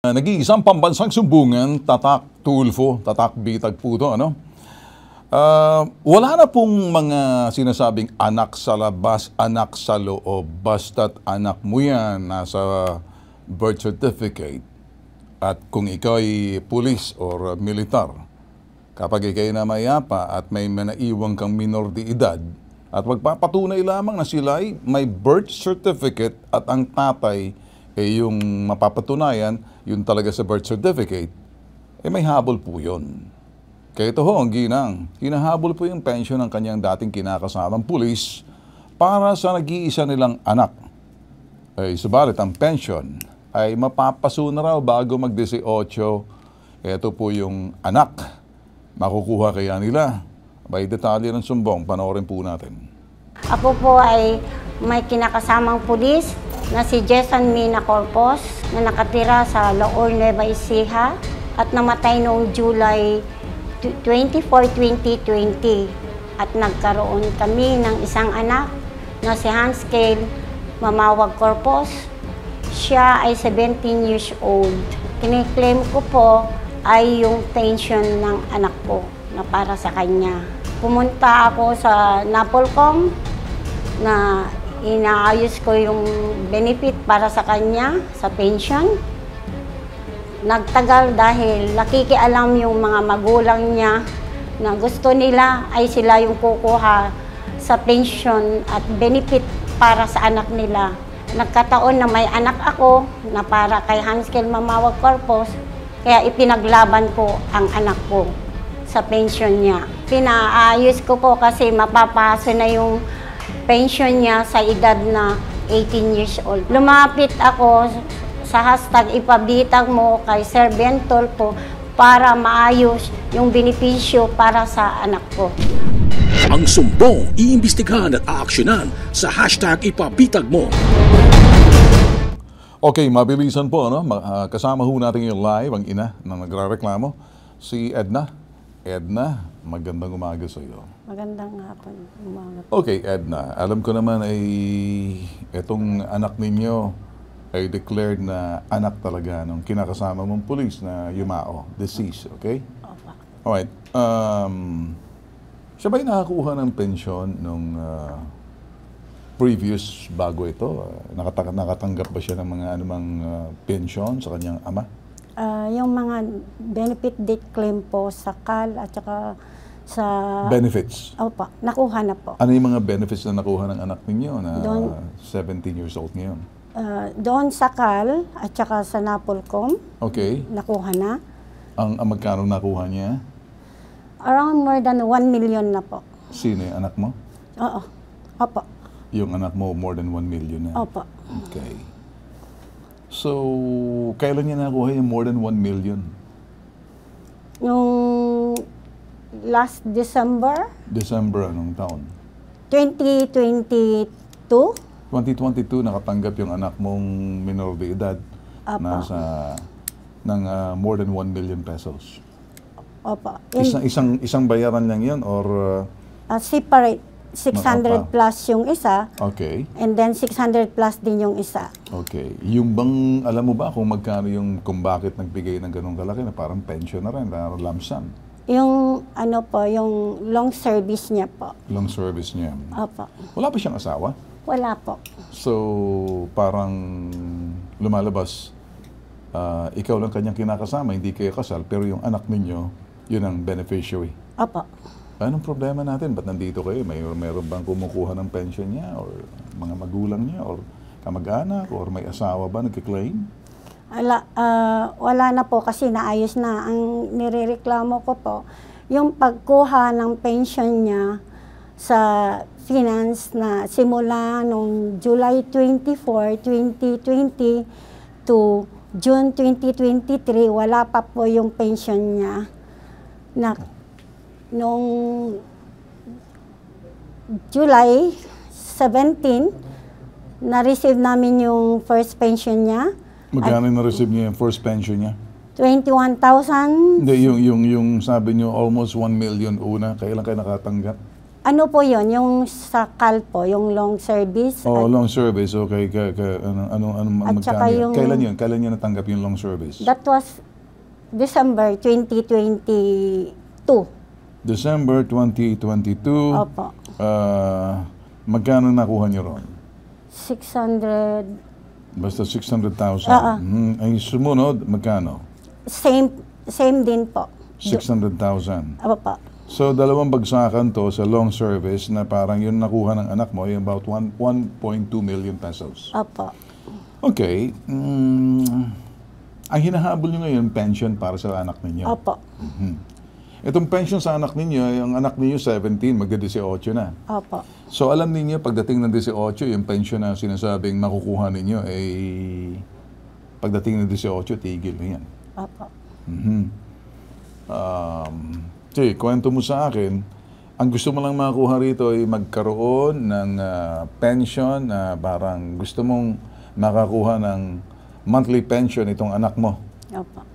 Nag-iisang pambansang sumbungan, Tatak Tulfo, Tatak Bitag po ito, wala na pong mga sinasabing anak sa labas, anak sa loob, basta't anak mo yan nasa birth certificate. At kung ikaw ay pulis or militar, kapag ikaw na mayapa at may manaiwang kang minor de edad, at magpapatunay lamang na sila ay may birth certificate at ang tatay yung mapapatunayan, yun talaga sa birth certificate, may habol po yun. Kaya ito ho, ang ginang, hinahabol po yung pension ng kanyang dating kinakasamang pulis para sa nag-iisa nilang anak. Subalit ang pension ay mapapaso na raw bago mag-18. Ito po yung anak. Makukuha kaya nila. May detalye ng sumbong, panoorin po natin. Ako po ay may kinakasamang pulis na si Jason Mina Corpus na nakatira sa Laor, Nueva Ecija at namatay noong July 24, 2020. At nagkaroon kami ng isang anak na si Hanskel Mamawag Corpus. Siya ay 17 years old. Kiniklaim ko po ay yung pension ng anak ko na para sa kanya. Pumunta ako sa Napolcom na inaayos ko yung benefit para sa kanya sa pension. Nagtagal dahil nakikialam yung mga magulang niya na gusto nila ay sila yung kukuha sa pension at benefit para sa anak nila. Nagkataon na may anak ako na para kay Hanskel Mamawag Corpus, kaya ipinaglaban ko ang anak ko sa pension niya. Pinaayos ko po kasi mapapaso na yung pension niya sa edad na 18 years old. Lumapit ako sa hashtag ipabitag mo kay Sir Ben Tulfo para maayos yung benepisyo para sa anak ko. Ang sumbong iimbestigahan at aaksyonan sa hashtag ipabitag mo. Okay, mabilisan po, kasama ho natin yung live, ang ina na nagrareklamo, si Edna. Edna, magandang umaga sa iyo. Magandang hapon, umaga. Okay, Edna, alam ko naman ay itong anak ninyo ay declared na anak talaga ng kinakasama mong pulis na yumao, deceased, okay? Opo. Alright. Siya ba'y nakakuha ng pensyon nung previous bago ito? Nakatanggap ba siya ng mga anumang pensyon sa kanyang ama? Yung mga benefit date claim po sa CAL at saka sa... Benefits? Opo, nakuha na po. Ano yung mga benefits na nakuha ng anak ninyo na Doon- 17 years old ngayon? Doon sa CAL at saka sa Napolcom, Okay. nakuha na. Ang magkano nakuha niya? Around more than 1 million na po. Sino yung anak mo? Oo. Opo. Yung anak mo more than 1 million na? Opo. Okay. So, kailan niya nakuha yung more than 1 million? Nung last December December anong taon? 2022, 2022 nakatanggap yung anak mong minor de edad Apa. ng more than 1 million pesos. opo. Isang bayaran lang yun or Separate, 600 Apa. plus yung isa, okay. and then 600 plus din yung isa. Okay. Yung bang alam mo ba kung magkano kung bakit nagbigay ng ganung kalaki na parang pension na rin, na lump sum? Yung ano po, yung long service niya po. Long service niya. Opo. Wala pa siyang asawa? Wala po. So, parang lumalabas, ikaw lang kanyang kinakasama, hindi kayo kasal, pero yung anak ninyo, yun ang beneficiary. Opo. Anong problema natin? Ba't nandito kayo? Mayroon bang kumukuha ng pension niya? Or mga magulang niya? Or kamag-anak? Or may asawa ba nagkiklaim? Wala na po kasi naayos na. Ang nirereklamo ko po, yung pagkuha ng pension niya sa finance na simula nung July 24, 2020 to June 2023, wala pa po yung pension niya. Nung July 17, na-receive namin yung first pension niya. Magkano na-receive niya yung first pension niya? 21,000. Hindi, yung sabi niyo almost 1 million una. Kailan kayo nakatanggap? Ano po yun? Yung sa CAL po, yung long service. Oh, long service. Okay. Anong At saka magkano? yung- Kailan yun? Kailan niya natanggap yung long service? That was December 2022. December 2022. Opo. Magkano nakuha niyo ron? 600. Basta 600,000. Oo. Ay sumunod, magkano? Same din po. 600,000. Opo. So, dalawang bagsakan to sa long service na parang yun nakuha ng anak mo, yung about 1.2 million pesos. Opo. Okay. Ang hinahabol nyo ngayon, pension para sa anak ninyo. Opo. Itong pension sa anak ninyo, yung anak ninyo 17, magda-18 na. Opo. So, alam ninyo, pagdating ng 18, yung pension na sinasabing makukuha ninyo, ay pagdating ng 18, tigil na yan. Opo. Sige, kwento mo sa akin, ang gusto mo lang makuha rito ay magkaroon ng pension na parang gusto mong makakuha ng monthly pension itong anak mo. Opo.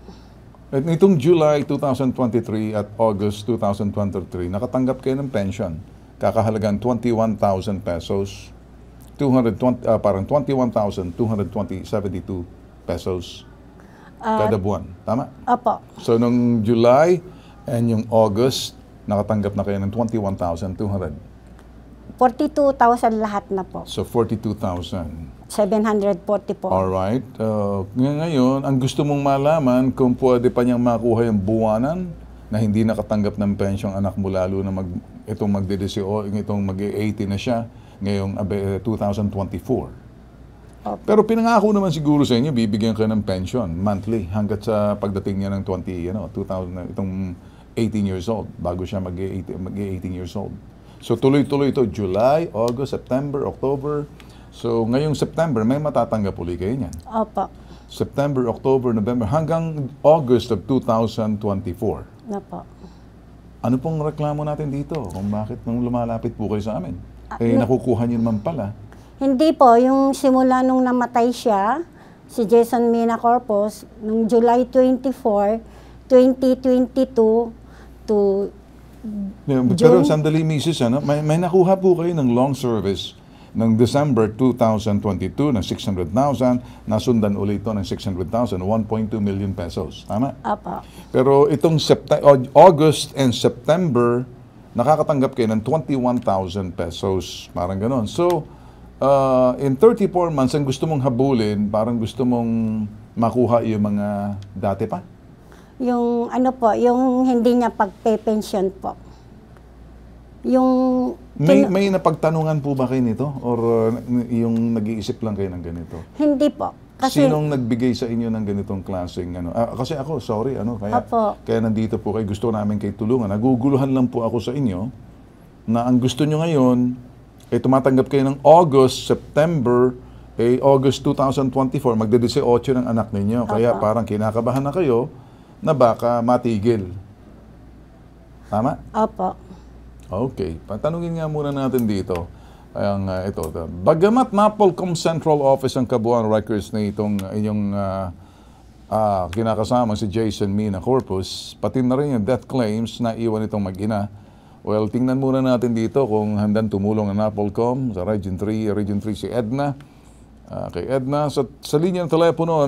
At nitong July 2023 at August 2023, nakatanggap kayo ng pension. Kakahalagang 21,000 pesos. Parang 21,272 pesos kada buwan. Tama? Opo. So, nung July and yung August, nakatanggap na kayo ng 21,200. 42,000 lahat na po. So, 42,000. 740 po. Alright. Ngayon, ang gusto mong malaman kung pwede pa niyang makuha yung buwanan na hindi nakatanggap ng pensyong anak mo, lalo na itong mag-80 na siya ngayong 2024. Opo. Pero pinangako naman siguro sa inyo, bibigyan ka ng pension monthly hanggat sa pagdating niya ng 2000, itong 18 years old, bago siya mag-18 years old. So tuloy-tuloy ito, July, August, September, October. So ngayong September, may matatanggap uli kayo niyan. Opo. September, October, November, hanggang August of 2024. Opo. Ano pong reklamo natin dito? Kung bakit nung lumalapit po kayo sa amin? Nakukuha niyo naman pala. Hindi po, yung simula nung namatay siya, si Jason Mina Corpus, nung July 24, 2022 to Pero sandali, Mrs. May nakuha po kayo ng long service ng December 2022 ng 600,000, nasundan ulit ito ng 600,000, 1.2 million pesos. Tama? Apa. Pero itong August and September, nakakatanggap kayo ng 21,000 pesos. Parang ganon. So, in 34 months, ang gusto mong habulin, parang gusto mong makuha yung mga dati pa? Yung ano po, yung hindi niya pagpe-pension po. Yung May napagtanungan po ba kayo nito? Or yung nag-iisip lang kayo ng ganito? hindi po. Kasi Sinong nagbigay sa inyo ng ganitong klaseng ano? Kasi ako, sorry, kaya nandito po kayo, gusto namin kayo tulungan. Naguguluhan lang po ako sa inyo na ang gusto nyo ngayon, tumatanggap kayo ng August, September, August 2024, magde-18 ng anak ninyo. Kaya parang kinakabahan na kayo na baka matigil. Tama? Opo. Okay. Patanungin nga muna natin dito. Ito. Bagamat Napolcom Central Office ang kabuuan records na itong inyong kinakasama si Jason Mina Corpus, pati na rin yung death claims na iwan itong mag-ina. Well, tingnan muna natin dito kung handang tumulong ang Napolcom sa Region 3 si Edna. Kay Edna, sa linya ng telepono,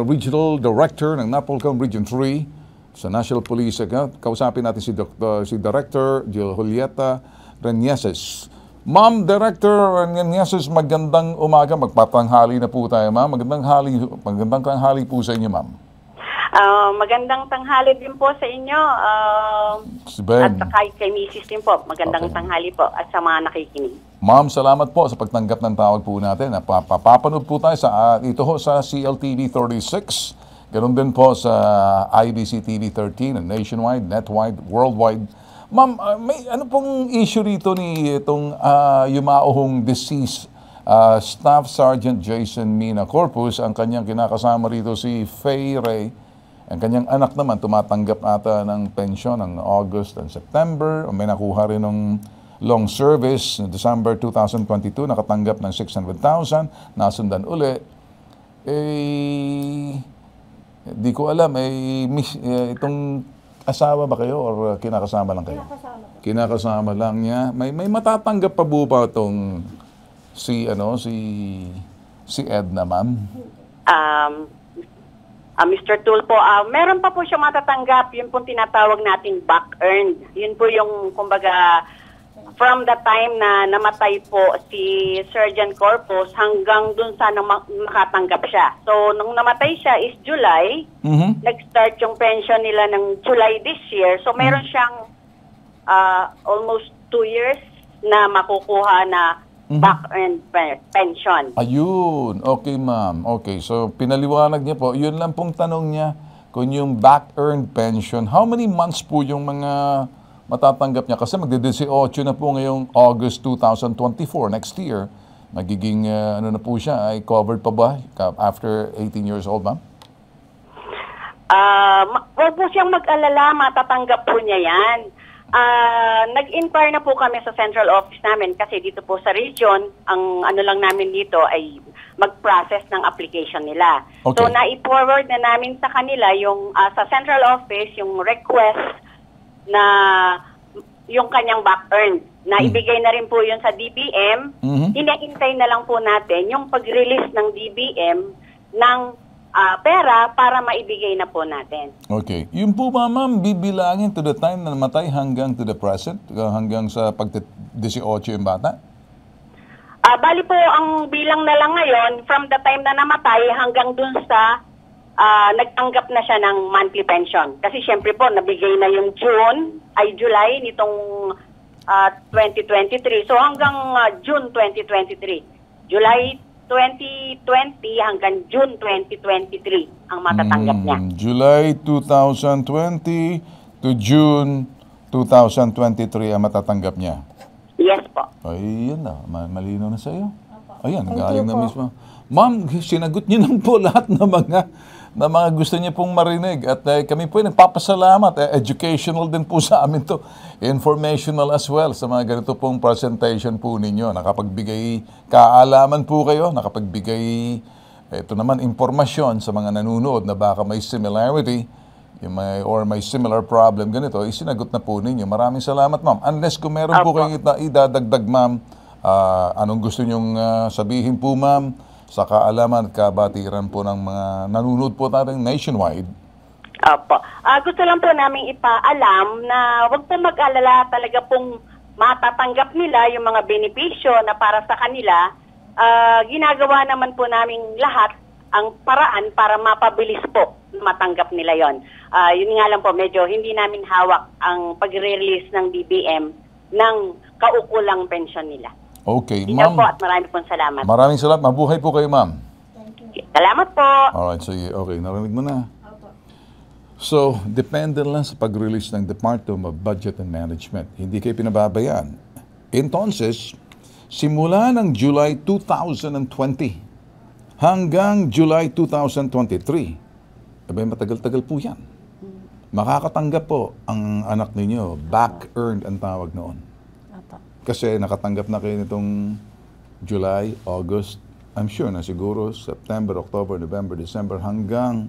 Regional Director ng Napolcom Region 3 sa National Police, kausapin natin si Director Julieta Renieses. Ma'am Director Renieses, magandang umaga, magpapanghali na po tayo, ma'am. Magandang tanghali po sa inyo, ma'am. Magandang tanghali din po sa inyo. At kay Mrs. din po, magandang tanghali po at sa mga nakikinig. Ma'am, salamat po sa pagtanggap ng tawag po natin. Papapanood po tayo sa CLTV 36. Ganun din po sa IBC TV 13, nationwide, netwide, worldwide. Ma'am, may ano pong issue rito ni itong yumaohong deceased Staff Sergeant Jason Mina Corpus, ang kanyang kinakasama rito si Faye Ray. Ang kanyang anak naman tumatanggap ata ng pensyon ng August and September. May nakuha rin ng long service na December 2022, nakatanggap ng 600,000, nasundan uli. Di ko alam, itong asawa ba kayo or kinakasama lang kayo? Kinakasama lang niya. May matatanggap pa po ba itong si Edna, ma'am? Mr. Tulpo, meron pa po siya matatanggap, yun po tinatawag nating back-earned. Yun po yung, kumbaga, from the time na namatay po si Sergeant Corpus hanggang dun sa makatanggap siya. So, nung namatay siya is July, nag-start yung pension nila ng July this year. So, meron siyang almost 2 years na makukuha na back-earned pension. Ayun. Okay, ma'am. Okay. So, pinaliwanag niya po. Yun lang pong tanong niya kung yung back-earned pension, how many months po yung mga matatanggap niya? Kasi magde-18 na po ngayong August 2024, next year. Magiging, na po siya, ay covered pa ba after 18 years old, ma'am? Huwag po siyang mag-alala, matatanggap po niya yan. Nag-inquire na po kami sa central office namin kasi dito po sa region, ang ano lang namin dito ay mag-process ng application nila. Okay. So, na-forward na namin sa kanila yung sa central office, yung request na yung kanyang back-earned. Na ibigay na rin po yun sa DBM. Hinihintay na lang po natin yung pag-release ng DBM ng pera para maibigay na po natin. Okay. Yung po ba, ma'am, bibilangin to the time na namatay hanggang to the present? Hanggang sa pag-18 yung bata? Bali po, ang bilang na lang ngayon, from the time na namatay hanggang dun sa nagtanggap na siya ng monthly pension. Kasi syempre po, nabigay na yung July nitong 2023. So hanggang June 2023. July 2020 hanggang June 2023 ang matatanggap niya. July 2020 to June 2023 ang matatanggap niya. Yes po. Ay, yan na. Malino na sa'yo. Ayan, galing na mismo. Ma'am, sinagot niyo lang po lahat ng mga gusto niyo pong marinig. At kami po ay nagpapasalamat. Educational din po sa amin to. Informational as well sa mga ganito pong presentation po ninyo. Nakapagbigay kaalaman po kayo. Nakapagbigay, ito naman, impormasyon sa mga nanonood na baka may similarity or may similar problem ganito. Sinagot na po ninyo. Maraming salamat, ma'am. Unless kung meron po kayong idadagdag, ma'am, Anong gusto nyong sabihin po, ma'am, sa kaalaman at kabatiran po ng mga nanonood po natin nationwide? Opo. Gusto lang po namin ipaalam na huwag po mag-alala, talaga pong matatanggap nila yung mga benepisyo na para sa kanila. Ginagawa naman po namin lahat ang paraan para mapabilis po matanggap nila yon. Yun nga lang po, medyo hindi namin hawak ang pag-release ng DBM ng kaukulang pensyon nila. Okay, Ito ma'am. po at marami pong salamat. Maraming salamat. Mabuhay po kayo, ma'am. Salamat po. Alright, sige. Okay, narinig mo na. So, depende lang sa pag-release ng Department of Budget and Management. Hindi kayo pinababayaan. Entonces, simula ng July 2020 hanggang July 2023, abay matagal-tagal po yan. Makakatanggap po ang anak ninyo, back-earned ang tawag noon. Kasi nakatanggap na kayo nitong July, August, I'm sure na siguro September, October, November, December hanggang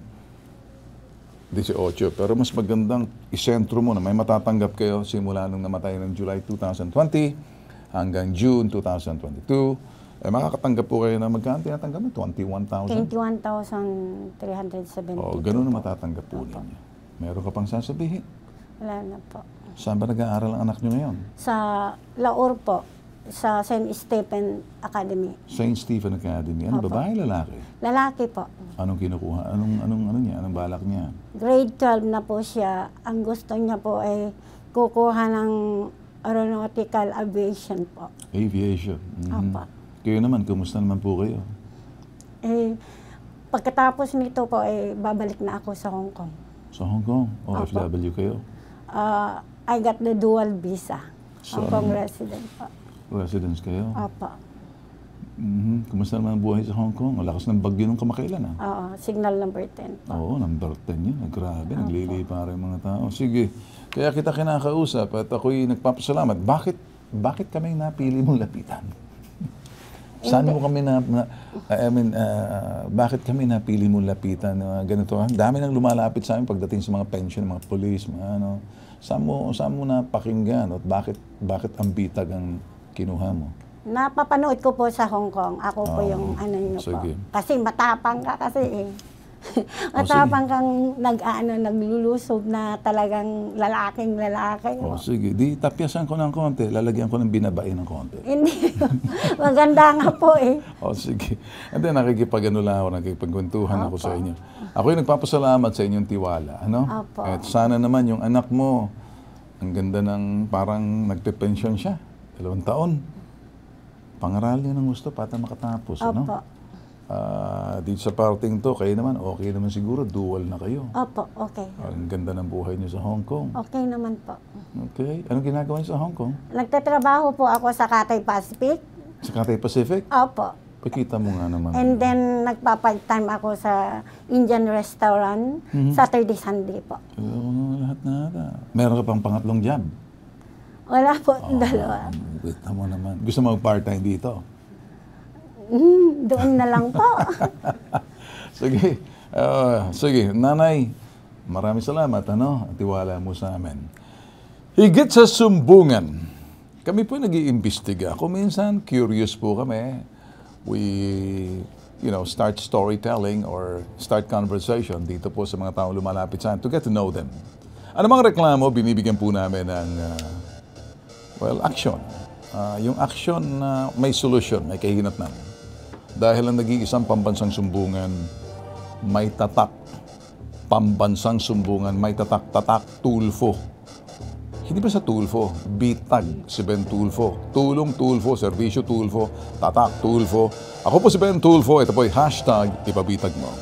18. Pero mas magandang isentro mo na may matatanggap kayo simula nung namatay ng July 2020 hanggang June 2022. Makakatanggap po kayo na magkano tinatanggap mo? 21,000? 21,370. Ganun na matatanggap po ninyo. Meron ka pang sasabihin? Wala na po. Saan ba nag-aaral ang anak nyo ngayon? Sa Laur po, sa St. Stephen Academy. St. Stephen Academy. Ano, babae, lalaki? Lalaki po. Anong kinukuha? Anong balak niya? Grade 12 na po siya. Ang gusto niya po ay kukuha ng aeronautical aviation po. Aviation. Opo. Kayo naman, kumusta naman po kayo? Pagkatapos nito po, babalik na ako sa Hong Kong. Sa Hong Kong? OFW kayo? I got the dual visa. Hong Kong resident po. Residence kayo? Opo. Kumusta naman ang buhay sa Hong Kong? Ang lakas ng bagyo nung kamakailan, Oo, signal number 10 po. Oo, number 10 yun. Grabe, naglilipa rin mga tao. Sige, kaya kita kinakausap at ako'y nagpapasalamat. Bakit kami napili mong lapitan? Saan mo kami bakit kami napili mong lapitan na ganito? Dami nang lumalapit sa amin pagdating sa mga pension, mga police, mga ano. Saan mo napakinggan at bakit ang bitag ang kinuha mo? Napapanood ko po sa Hong Kong. Ako po yung niyo po. Kasi matapang ka kasi matapang kang naglulusob na talagang lalaking lalaki. Sige. Di tapyasan ko ng konti. Lalagyan ko ng binabain ng konti. Hindi. Maganda nga po sige. And then nakikipag-ano lang ako, nakikipagkwentuhan ako sa inyo. Ako yung nagpapasalamat sa inyong tiwala. At sana naman yung anak mo, ang ganda ng parang nagpe-pension siya. 2 taon. Pangaral niya ng gusto para makatapos. Dito sa parting to, kayo naman, okay naman siguro, dual na kayo. Opo, okay. Ang ganda ng buhay niyo sa Hong Kong. Okay naman po. Okay. Anong ginagawa niyo sa Hong Kong? Nagtatrabaho po ako sa Cathay Pacific. Sa Cathay Pacific? Opo. Pakita mo nga naman. And then, nagpa-part-time ako sa Indian restaurant, Saturday, Sunday po. Lahat na. Meron ka pang pangatlong job? Wala po, 2. Kita mo naman. Gusto mo mag-part-time dito? Doon na lang po. Sige. Sige, nanay, maraming salamat, tiwala mo sa amin. Higit sa sumbungan, kami po nag-iimbestiga. Kung minsan, curious po kami. We, start storytelling or start conversation dito po sa mga taong lumalapit sa amin to get to know them. Ano mga reklamo, binibigyan po namin ng, action. Yung action na may solusyon, may kahinatnan. Dahil ang nag-iisang pambansang sumbungan, may tatak. Pambansang sumbungan, may tatak, Tulfo. Hindi ba sa Tulfo? Bitag, si Ben Tulfo. Tulong Tulfo, serbisyo Tulfo, tatak Tulfo. Ako po si Ben Tulfo, ito po ay #ipabitag mo.